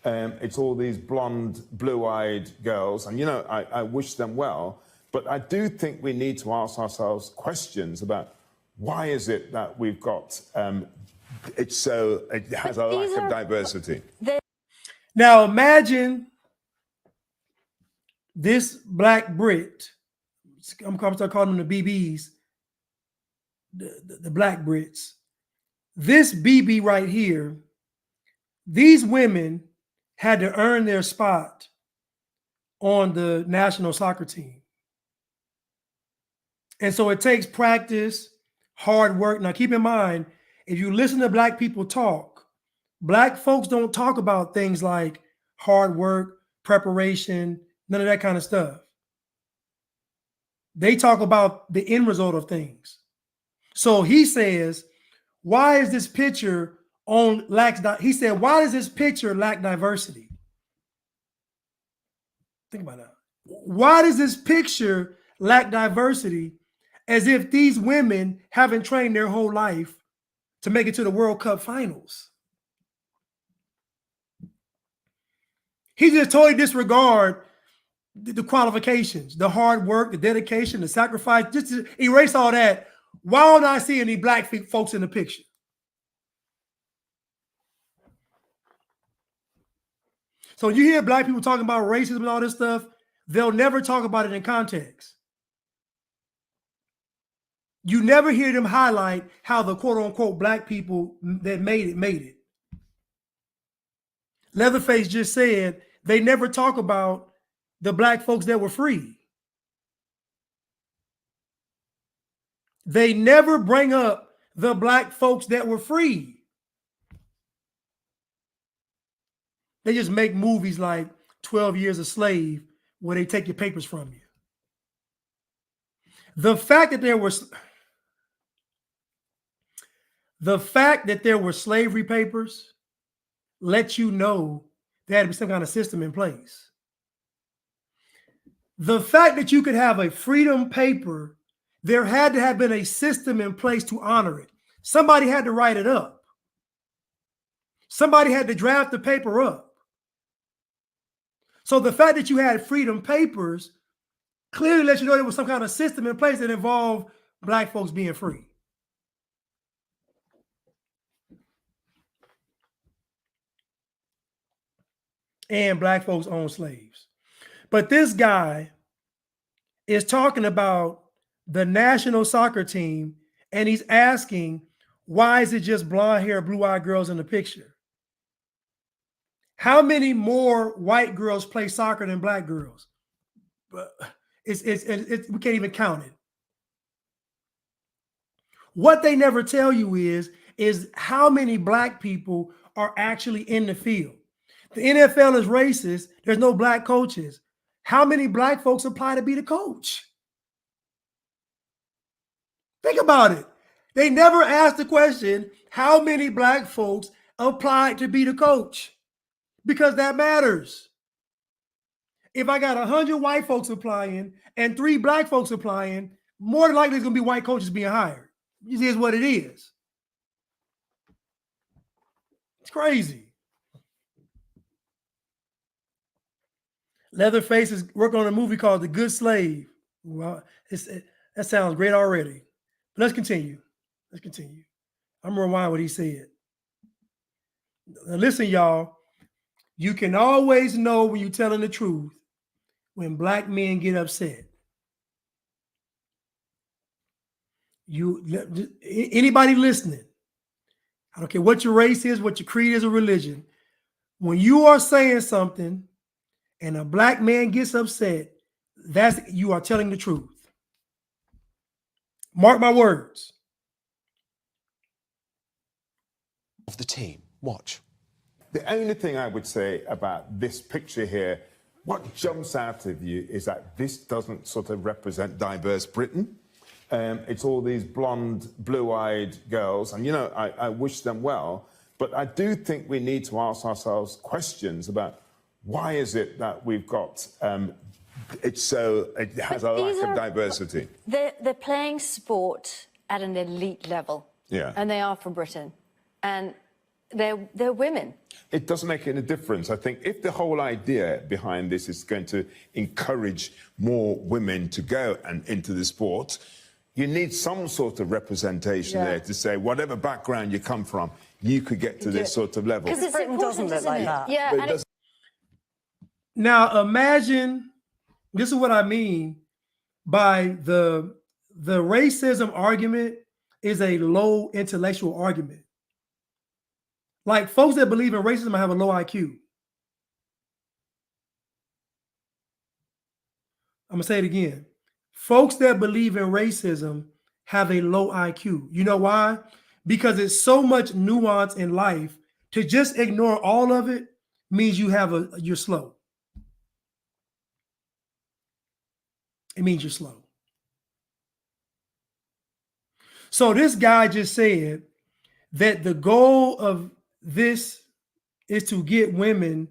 It's all these blonde, blue-eyed girls, and, you know, I wish them well, but I do think we need to ask ourselves questions about why is it that we've got, it has a lack of diversity. Now imagine this black Brit, I'm going to start calling them the BBs, the black Brits. This BB right here, these women had to earn their spot on the national soccer team. And so it takes practice, hard work. Now, keep in mind, if you listen to black people talk, black folks don't talk about things like hard work, preparation, none of that kind of stuff. They talk about the end result of things. So he says, why is this picture on he said, why does this picture lack diversity? Think about that. Why does this picture lack diversity, as if these women haven't trained their whole life to make it to the World Cup finals? He just totally disregard the qualifications, the hard work, the dedication, the sacrifice, just to erase all that. Why don't I see any black folks in the picture? So you hear black people talking about racism and all this stuff, they'll never talk about it in context. You never hear them highlight how the quote unquote black people that made it. Leatherface just said they never talk about the black folks that were free. They never bring up the black folks that were free. They just make movies like 12 Years a Slave where they take your papers from you. The fact that there were slavery papers lets you know there had to be some kind of system in place. The fact that you could have a freedom paper, there had to have been a system in place to honor it. Somebody had to write it up. Somebody had to draft the paper up. So the fact that you had freedom papers clearly lets you know there was some kind of system in place that involved black folks being free. And black folks own slaves. But this guy is talking about the national soccer team, and he's asking, why is it just blonde hair, blue-eyed girls in the picture? How many more white girls play soccer than black girls? We can't even count it. What they never tell you is how many black people are actually in the field. The NFL is racist. There's no black coaches. How many black folks apply to be the coach? Think about it. They never ask the question, how many black folks applied to be the coach? Because that matters. If I got 100 white folks applying and 3 black folks applying, more than likely there's going to be white coaches being hired. It is what it is. It's crazy. Leatherface is working on a movie called The Good Slave. Well, that sounds great already. But let's continue. I'm going to rewind what he said. Now listen, y'all. You can always know when you're telling the truth when black men get upset. Anybody listening, I don't care what your race is, what your creed is or religion, when you are saying something and a black man gets upset, you are telling the truth. Mark my words. Of the team. Watch. The only thing I would say about this picture here, what jumps out of you is that this doesn't sort of represent diverse Britain. It's all these blonde, blue-eyed girls, and, you know, I wish them well, but I do think we need to ask ourselves questions about why is it that we've got, it has a lack of diversity. They're playing sport at an elite level. Yeah. And they are from Britain. And they're women. It doesn't make any difference. I think if the whole idea behind this is going to encourage more women to go and into the sport, you need some sort of representation there to say, whatever background you come from, you could get to this sort of level. Because it's Britain important, doesn't look like that. Yeah. But And it doesn't. Now imagine This is what I mean by the racism argument is a low intellectual argument. Like folks that believe in racism have a low IQ. I'm gonna say it again. Folks that believe in racism have a low IQ. You know why? Because it's so much nuance in life. To just ignore all of it means you're slow. It means you're slow. So this guy just said that the goal of this is to get women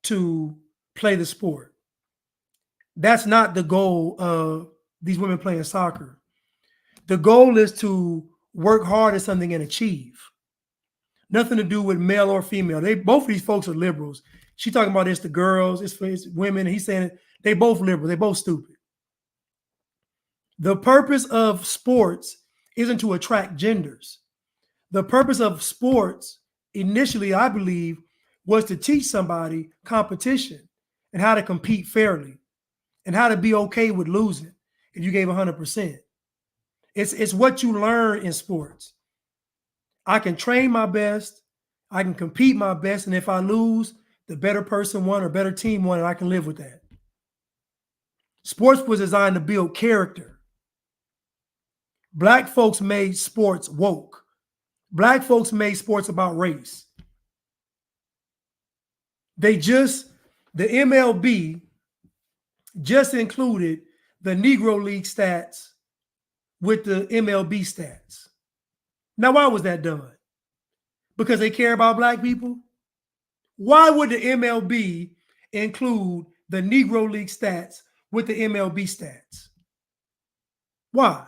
to play the sport. That's not the goal of these women playing soccer. The goal is to work hard at something and achieve. Nothing to do with male or female. Both of these folks are liberals. She talking about it's the girls, it's women. And he's saying they both liberal. They both stupid. The purpose of sports isn't to attract genders. The purpose of sports initially, I believe, was to teach somebody competition and how to compete fairly and how to be okay with losing if you gave 100%. It's what you learn in sports. I can train my best, I can compete my best, and if I lose, the better person won or better team won, and I can live with that. Sports was designed to build character. Black folks made sports woke. Black folks made sports about race. The MLB just included the Negro League stats with the MLB stats. Now, why was that done? Because they care about black people? Why would the MLB include the Negro League stats with the MLB stats? Why?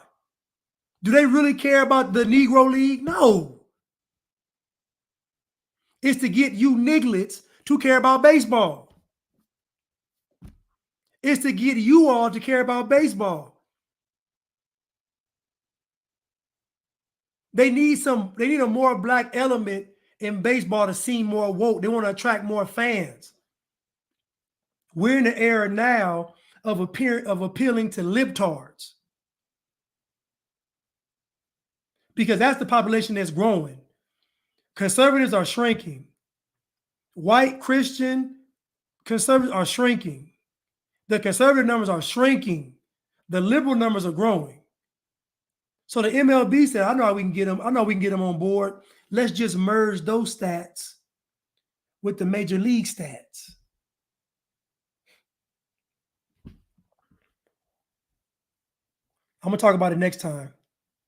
Do they really care about the Negro League? No. It's to get you nigglets to care about baseball. It's to get you all to care about baseball. They need a more black element in baseball to seem more woke. They want to attract more fans. We're in the era now of appealing to libtards. Because that's the population that's growing. Conservatives are shrinking. White Christian conservatives are shrinking. The conservative numbers are shrinking. The liberal numbers are growing. So the MLB said, I know we can get them on board. Let's just merge those stats with the major league stats. I'm going to talk about it next time.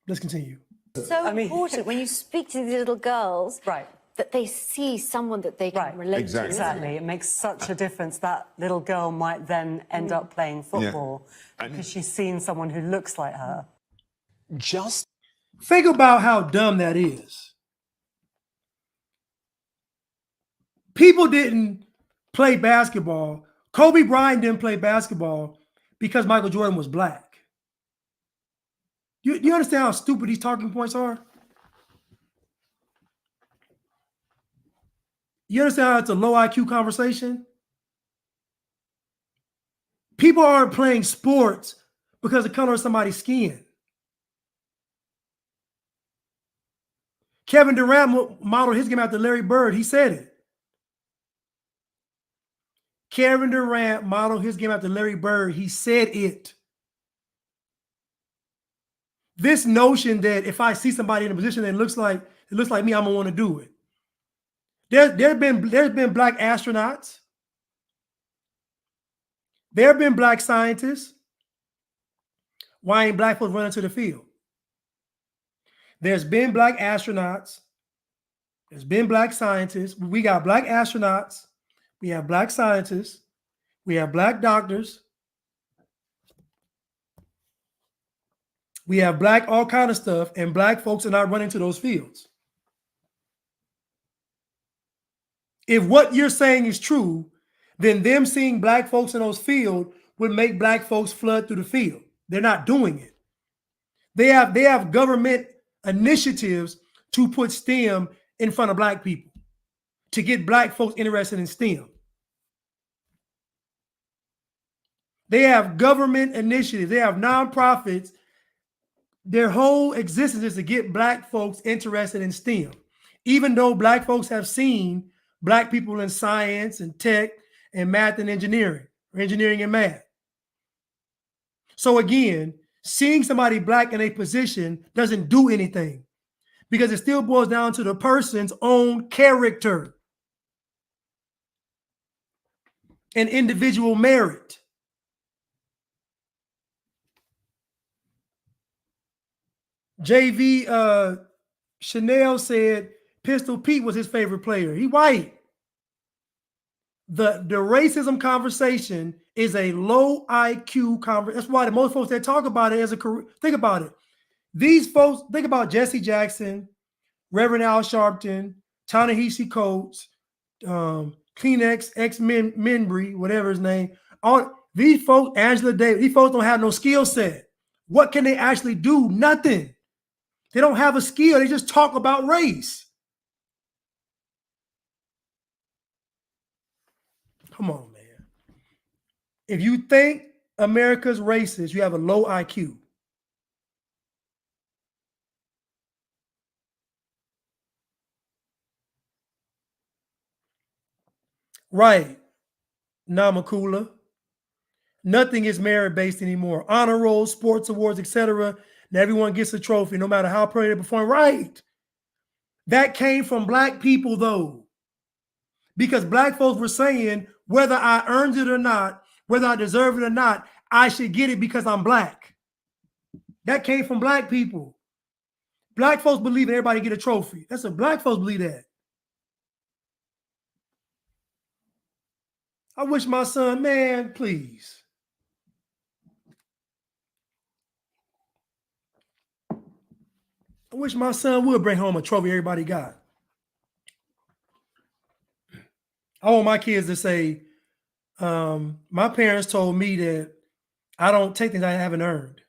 Let's continue. So important when you speak to these little girls, right, that they see someone that they can relate to. Exactly. It makes such a difference. That little girl might then end up playing football because she's seen someone who looks like her. Just think about how dumb that is. People didn't play basketball. Kobe Bryant didn't play basketball because Michael Jordan was black. You understand how stupid these talking points are? You understand how it's a low IQ conversation? People aren't playing sports because of the color of somebody's skin. Kevin Durant modeled his game after Larry Bird. He said it. Kevin Durant modeled his game after Larry Bird. He said it. This notion that if I see somebody in a position that looks like me, I'm gonna want to do it. There's been black astronauts. There have been black scientists. Why ain't black folks running to the field? There's been black astronauts. There's been black scientists. We got black astronauts. We have black scientists. We have black doctors. We have black all kind of stuff, and black folks are not running to those fields. If what you're saying is true, then them seeing black folks in those fields would make black folks flood through the field. They're not doing it. They have government initiatives to put STEM in front of black people, to get black folks interested in STEM. They have government initiatives. They have nonprofits. Their whole existence is to get black folks interested in STEM. Even though black folks have seen black people in science and tech and math and engineering, or engineering and math. So again, seeing somebody black in a position doesn't do anything because it still boils down to the person's own character and individual merit. JV Chanel said Pistol Pete was his favorite player. He white. The racism conversation is a low IQ conversation. That's why the most folks that talk about it as a career, think about it. These folks, think about Jesse Jackson, Reverend Al Sharpton, Ta-Nehisi Coates, Kleenex, ex-Membry, whatever his name. All these folks, Angela Davis, these folks don't have no skill set. What can they actually do? Nothing. They don't have a skill. They just talk about race. Come on, man. If you think America's racist, you have a low IQ. Right. Namakula. Nothing is merit-based anymore. Honor rolls, sports awards, etc. And everyone gets a trophy, no matter how poorly they perform. Right. That came from black people, though. Because black folks were saying, whether I earned it or not, whether I deserve it or not, I should get it because I'm black. That came from black people. Black folks believe everybody get a trophy. That's what black folks believe that. I wish my son, man, please. I wish my son would bring home a trophy everybody got. I want my kids to say, my parents told me that I don't take things I haven't earned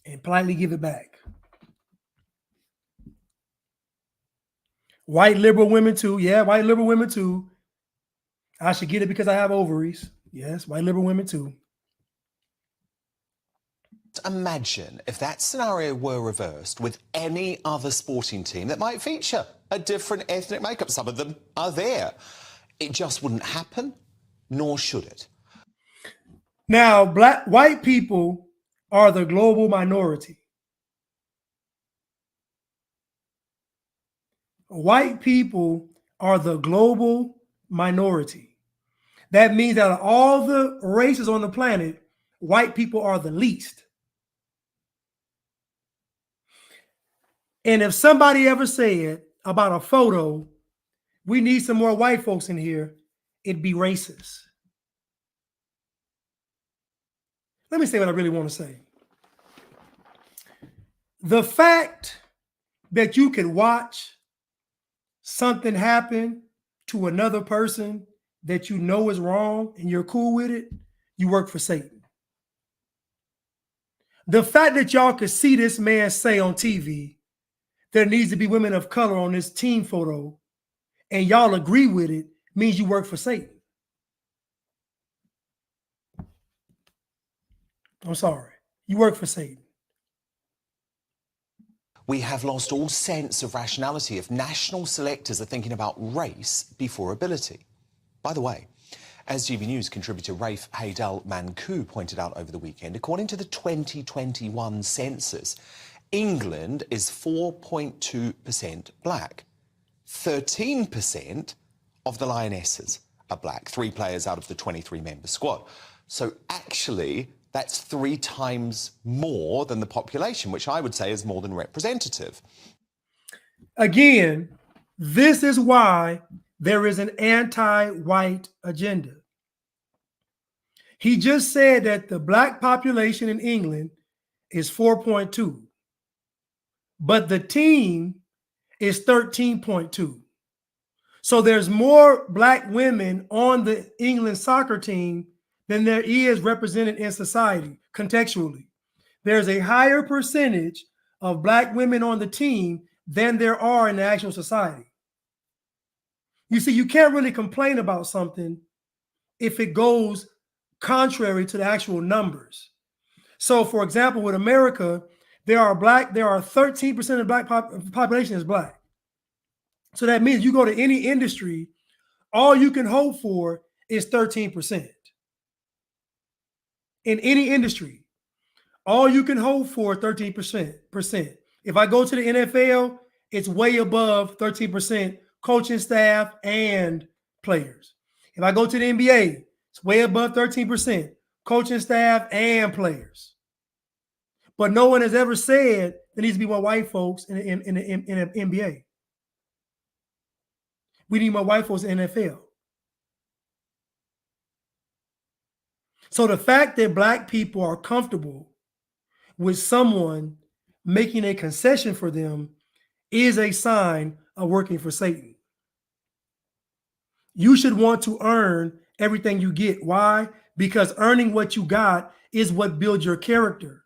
and politely give it back. White liberal women too. Yeah, white liberal women too. I should get it because I have ovaries. Yes, white liberal women too. Imagine if that scenario were reversed with any other sporting team that might feature a different ethnic makeup. Some of them are there. It just wouldn't happen, nor should it. Now, white people are the global minority. White people are the global minority. That means that of all the races on the planet, white people are the least. And if somebody ever said about a photo, we need some more white folks in here, it'd be racist. Let me say what I really want to say. The fact that you can watch something happen to another person that you know is wrong and you're cool with it, you work for Satan. The fact that y'all could see this man say on TV, there needs to be women of color on this team photo, and y'all agree with it, means you work for Satan. I'm sorry. You work for Satan. We have lost all sense of rationality if national selectors are thinking about race before ability. By the way, as GB News contributor Rafe Haydel Manku pointed out over the weekend, according to the 2021 census, England is 4.2% black. 13% of the Lionesses are black, 3 players out of the 23-member squad. So actually, that's 3 times more than the population, which I would say is more than representative. Again, this is why there is an anti-white agenda. He just said that the black population in England is 4.2, but the team is 13.2. So there's more black women on the England soccer team than there is represented in society contextually. There's a higher percentage of black women on the team than there are in the actual society. You see, you can't really complain about something if it goes contrary to the actual numbers. So, for example, with America, there are 13% of the black population is black. So that means you go to any industry, all you can hope for is 13%. In any industry, all you can hope for 13%. If I go to the NFL, it's way above 13% coaching staff and players. If I go to the NBA, it's way above 13% coaching staff and players. But no one has ever said there needs to be more white folks in the NBA. We need more white folks in the NFL. So the fact that black people are comfortable with someone making a concession for them is a sign of working for Satan. You should want to earn everything you get. Why? Because earning what you got is what builds your character.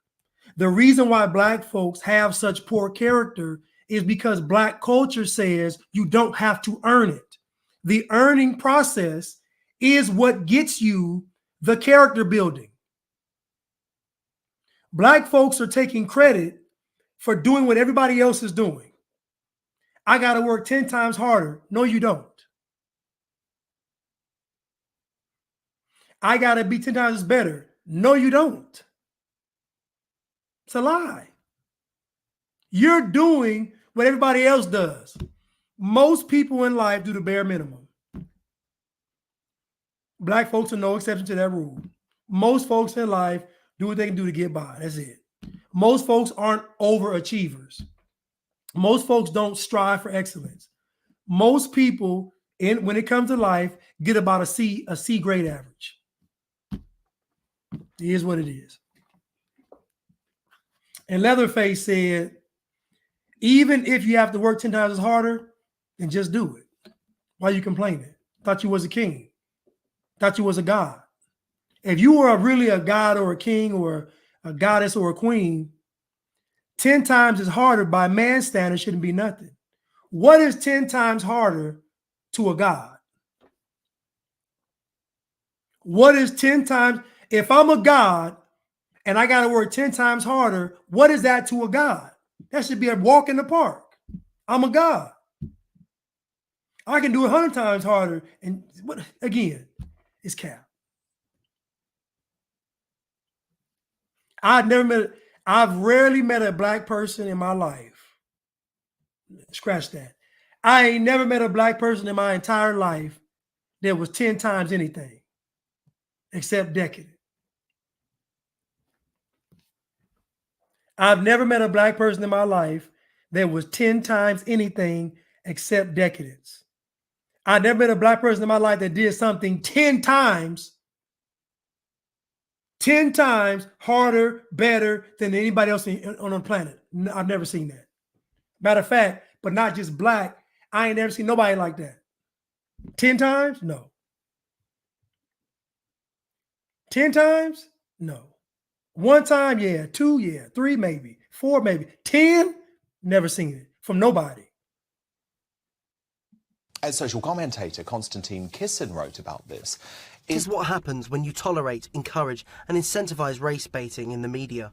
The reason why black folks have such poor character is because black culture says you don't have to earn it. The earning process is what gets you the character building. Black folks are taking credit for doing what everybody else is doing. I got to work 10 times harder. No, you don't. I got to be 10 times better. No, you don't. It's a lie. You're doing what everybody else does. Most people in life do the bare minimum. Black folks are no exception to that rule. Most folks in life do what they can do to get by. That's it. Most folks aren't overachievers. Most folks don't strive for excellence. Most people, when it comes to life, get about a C grade average. It is what it is. And Leatherface said, even if you have to work 10 times harder, then just do it. Why are you complaining? Thought you was a king. Thought you was a god. If you were really a god or a king or a goddess or a queen, 10 times is harder by man's standard shouldn't be nothing. What is 10 times harder to a god? What is 10 times? If I'm a god and I got to work 10 times harder, what is that to a god? That should be a walk in the park. I'm a god. I can do 100 times harder. And what again? It's cap. I've rarely met a black person in my life. Scratch that. I ain't never met a black person in my entire life that was 10 times anything except decadent. I've never met a black person in my life that was 10 times anything except decadence. I've never met a black person in my life that did something 10 times harder, better than anybody else on the planet. I've never seen that. Matter of fact, but not just black, I ain't never seen nobody like that. 10 times? No. 10 times? No. 1 time, yeah. 2, yeah. 3, maybe. 4, maybe. 10, never seen it from nobody. As social commentator Konstantin Kisin wrote about this, is what happens when you tolerate, encourage and incentivize race baiting in the media.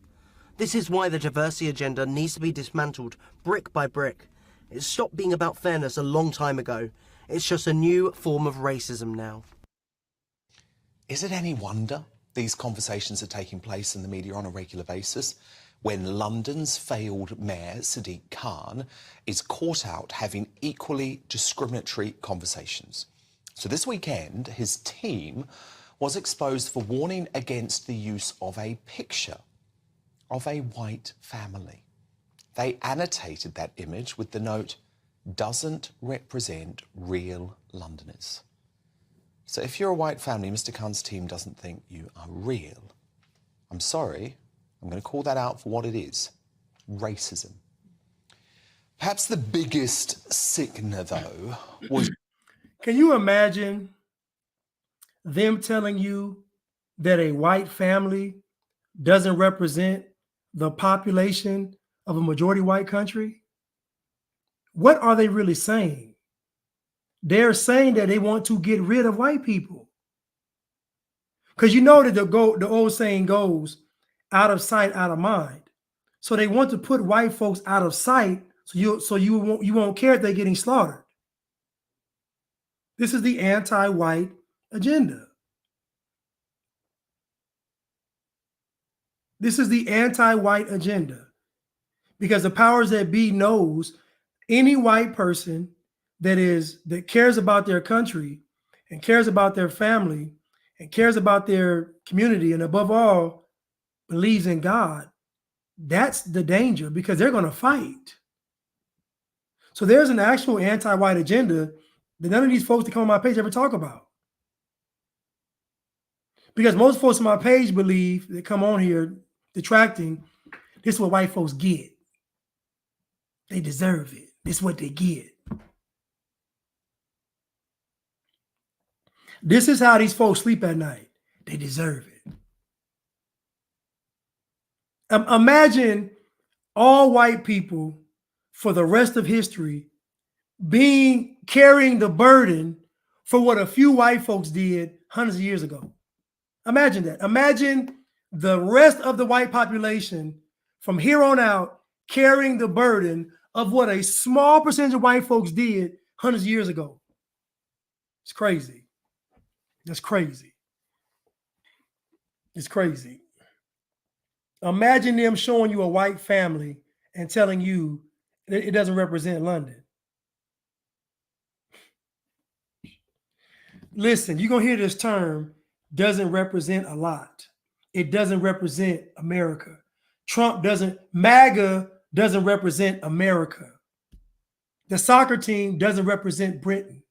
This is why the diversity agenda needs to be dismantled brick by brick. It stopped being about fairness a long time ago. It's just a new form of racism now. Is it any wonder these conversations are taking place in the media on a regular basis when London's failed mayor, Sadiq Khan, is caught out having equally discriminatory conversations? So this weekend, his team was exposed for warning against the use of a picture of a white family. They annotated that image with the note, "Doesn't represent real Londoners." So if you're a white family, Mr. Khan's team doesn't think you are real. I'm sorry, I'm going to call that out for what it is, racism. Perhaps the biggest sickener, though, was... Can you imagine them telling you that a white family doesn't represent the population of a majority white country? What are they really saying? They're saying that they want to get rid of white people. Because you know that the old saying goes, out of sight, out of mind. So they want to put white folks out of sight, so you won't care if they're getting slaughtered. This is the anti-white agenda. This is the anti-white agenda, because the powers that be knows any white person that cares about their country and cares about their family and cares about their community, and above all believes in God. That's the danger, because they're going to fight. So there's an actual anti-white agenda that none of these folks that come on my page ever talk about. Because most folks on my page believe, that come on here detracting, this is what white folks get. They deserve it. This is what they get. This is how these folks sleep at night. They deserve it. Imagine all white people for the rest of history carrying the burden for what a few white folks did hundreds of years ago. Imagine that. Imagine the rest of the white population from here on out carrying the burden of what a small percentage of white folks did hundreds of years ago. It's crazy. That's crazy. It's crazy. Imagine them showing you a white family and telling you that it doesn't represent London. Listen, you're going to hear this term, doesn't represent a lot. It doesn't represent America. MAGA doesn't represent America. The soccer team doesn't represent Britain.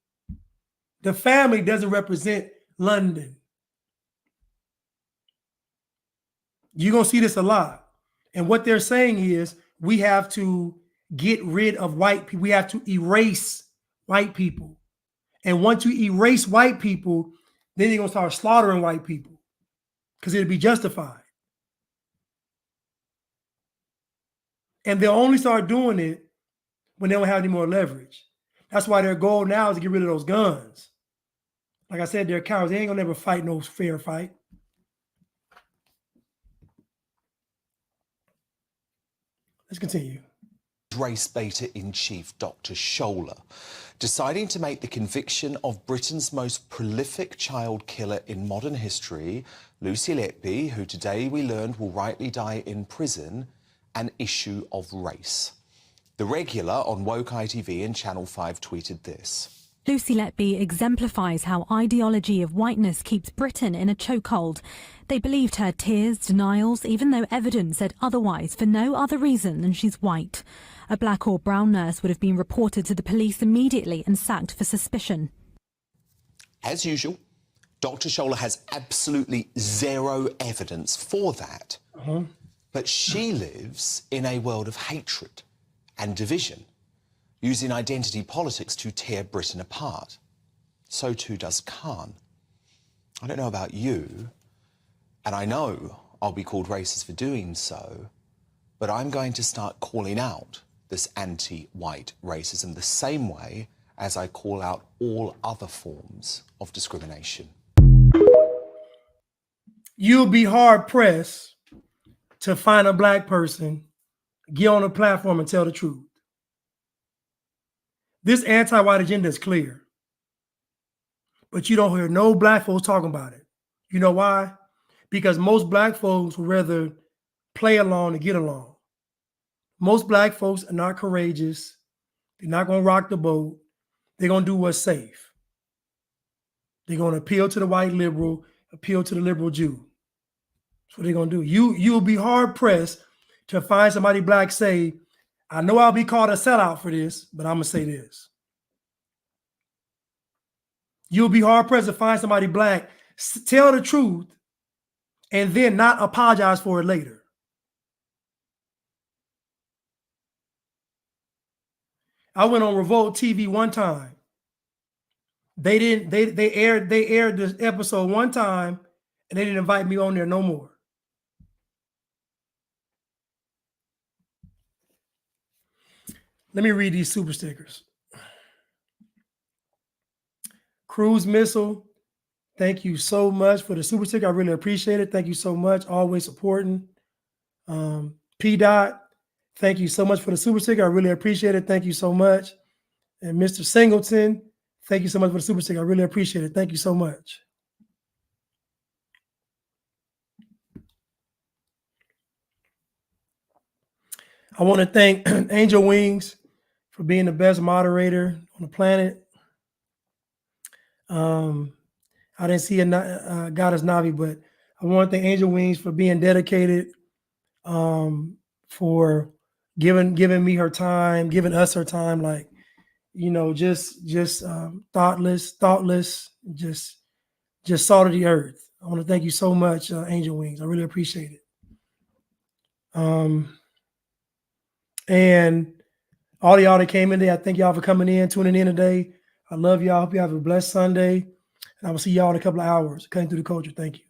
The family doesn't represent London. You're going to see this a lot. And what they're saying is we have to get rid of white people. We have to erase white people. And once you erase white people, then you're going to start slaughtering white people because it'll be justified. And they'll only start doing it when they don't have any more leverage. That's why their goal now is to get rid of those guns. Like I said, they're cowards. They ain't going to never fight no fair fight. Let's continue. Race Beta-in-Chief Dr. Scholar, deciding to make the conviction of Britain's most prolific child killer in modern history, Lucy Letby, who today we learned will rightly die in prison, an issue of race. The Regular on Woke ITV and Channel 5 tweeted this. Lucy Letby exemplifies how ideology of whiteness keeps Britain in a chokehold. They believed her tears, denials, even though evidence said otherwise, for no other reason than she's white. A black or brown nurse would have been reported to the police immediately and sacked for suspicion. As usual, Dr. Scholar has absolutely zero evidence for that. But she lives in a world of hatred and division, using identity politics to tear Britain apart. So too does Khan. I don't know about you, and I know I'll be called racist for doing so, but I'm going to start calling out this anti-white racism the same way as I call out all other forms of discrimination. You'll be hard-pressed to find a black person, get on a platform and tell the truth. This anti-white agenda is clear, but you don't hear no black folks talking about it. You know why? Because most black folks would rather play along and get along. Most black folks are not courageous. They're not going to rock the boat. They're going to do what's safe. They're going to appeal to the white liberal, appeal to the liberal Jew. That's what they're going to do. You'll be hard-pressed to find somebody black say, I know I'll be called a sellout for this, but I'm going to say this. You'll be hard-pressed to find somebody black, tell the truth, and then not apologize for it later. I went on Revolt TV one time. They aired this episode one time, and they didn't invite me on there no more. Let me read these super stickers. Cruise missile Thank you so much for the super sticker. I really appreciate it. Thank you so much. Always supporting. P. Dot, thank you so much for the super sticker. I really appreciate it. Thank you so much. And Mr. Singleton, thank you so much for the super sticker. I really appreciate it. Thank you so much. I want to thank Angel Wings for being the best moderator on the planet. I didn't see a Goddess Navi, but I want to thank Angel Wings for being dedicated, for giving me her time, giving us her time, like, you know, just thoughtless, just salt of the earth. I want to thank you so much, Angel Wings. I really appreciate it. And all y'all that came in today, I thank y'all for coming in, tuning in today. I love y'all. Hope you have a blessed Sunday. And I will see y'all in a couple of hours. Cutting Through the Culture. Thank you.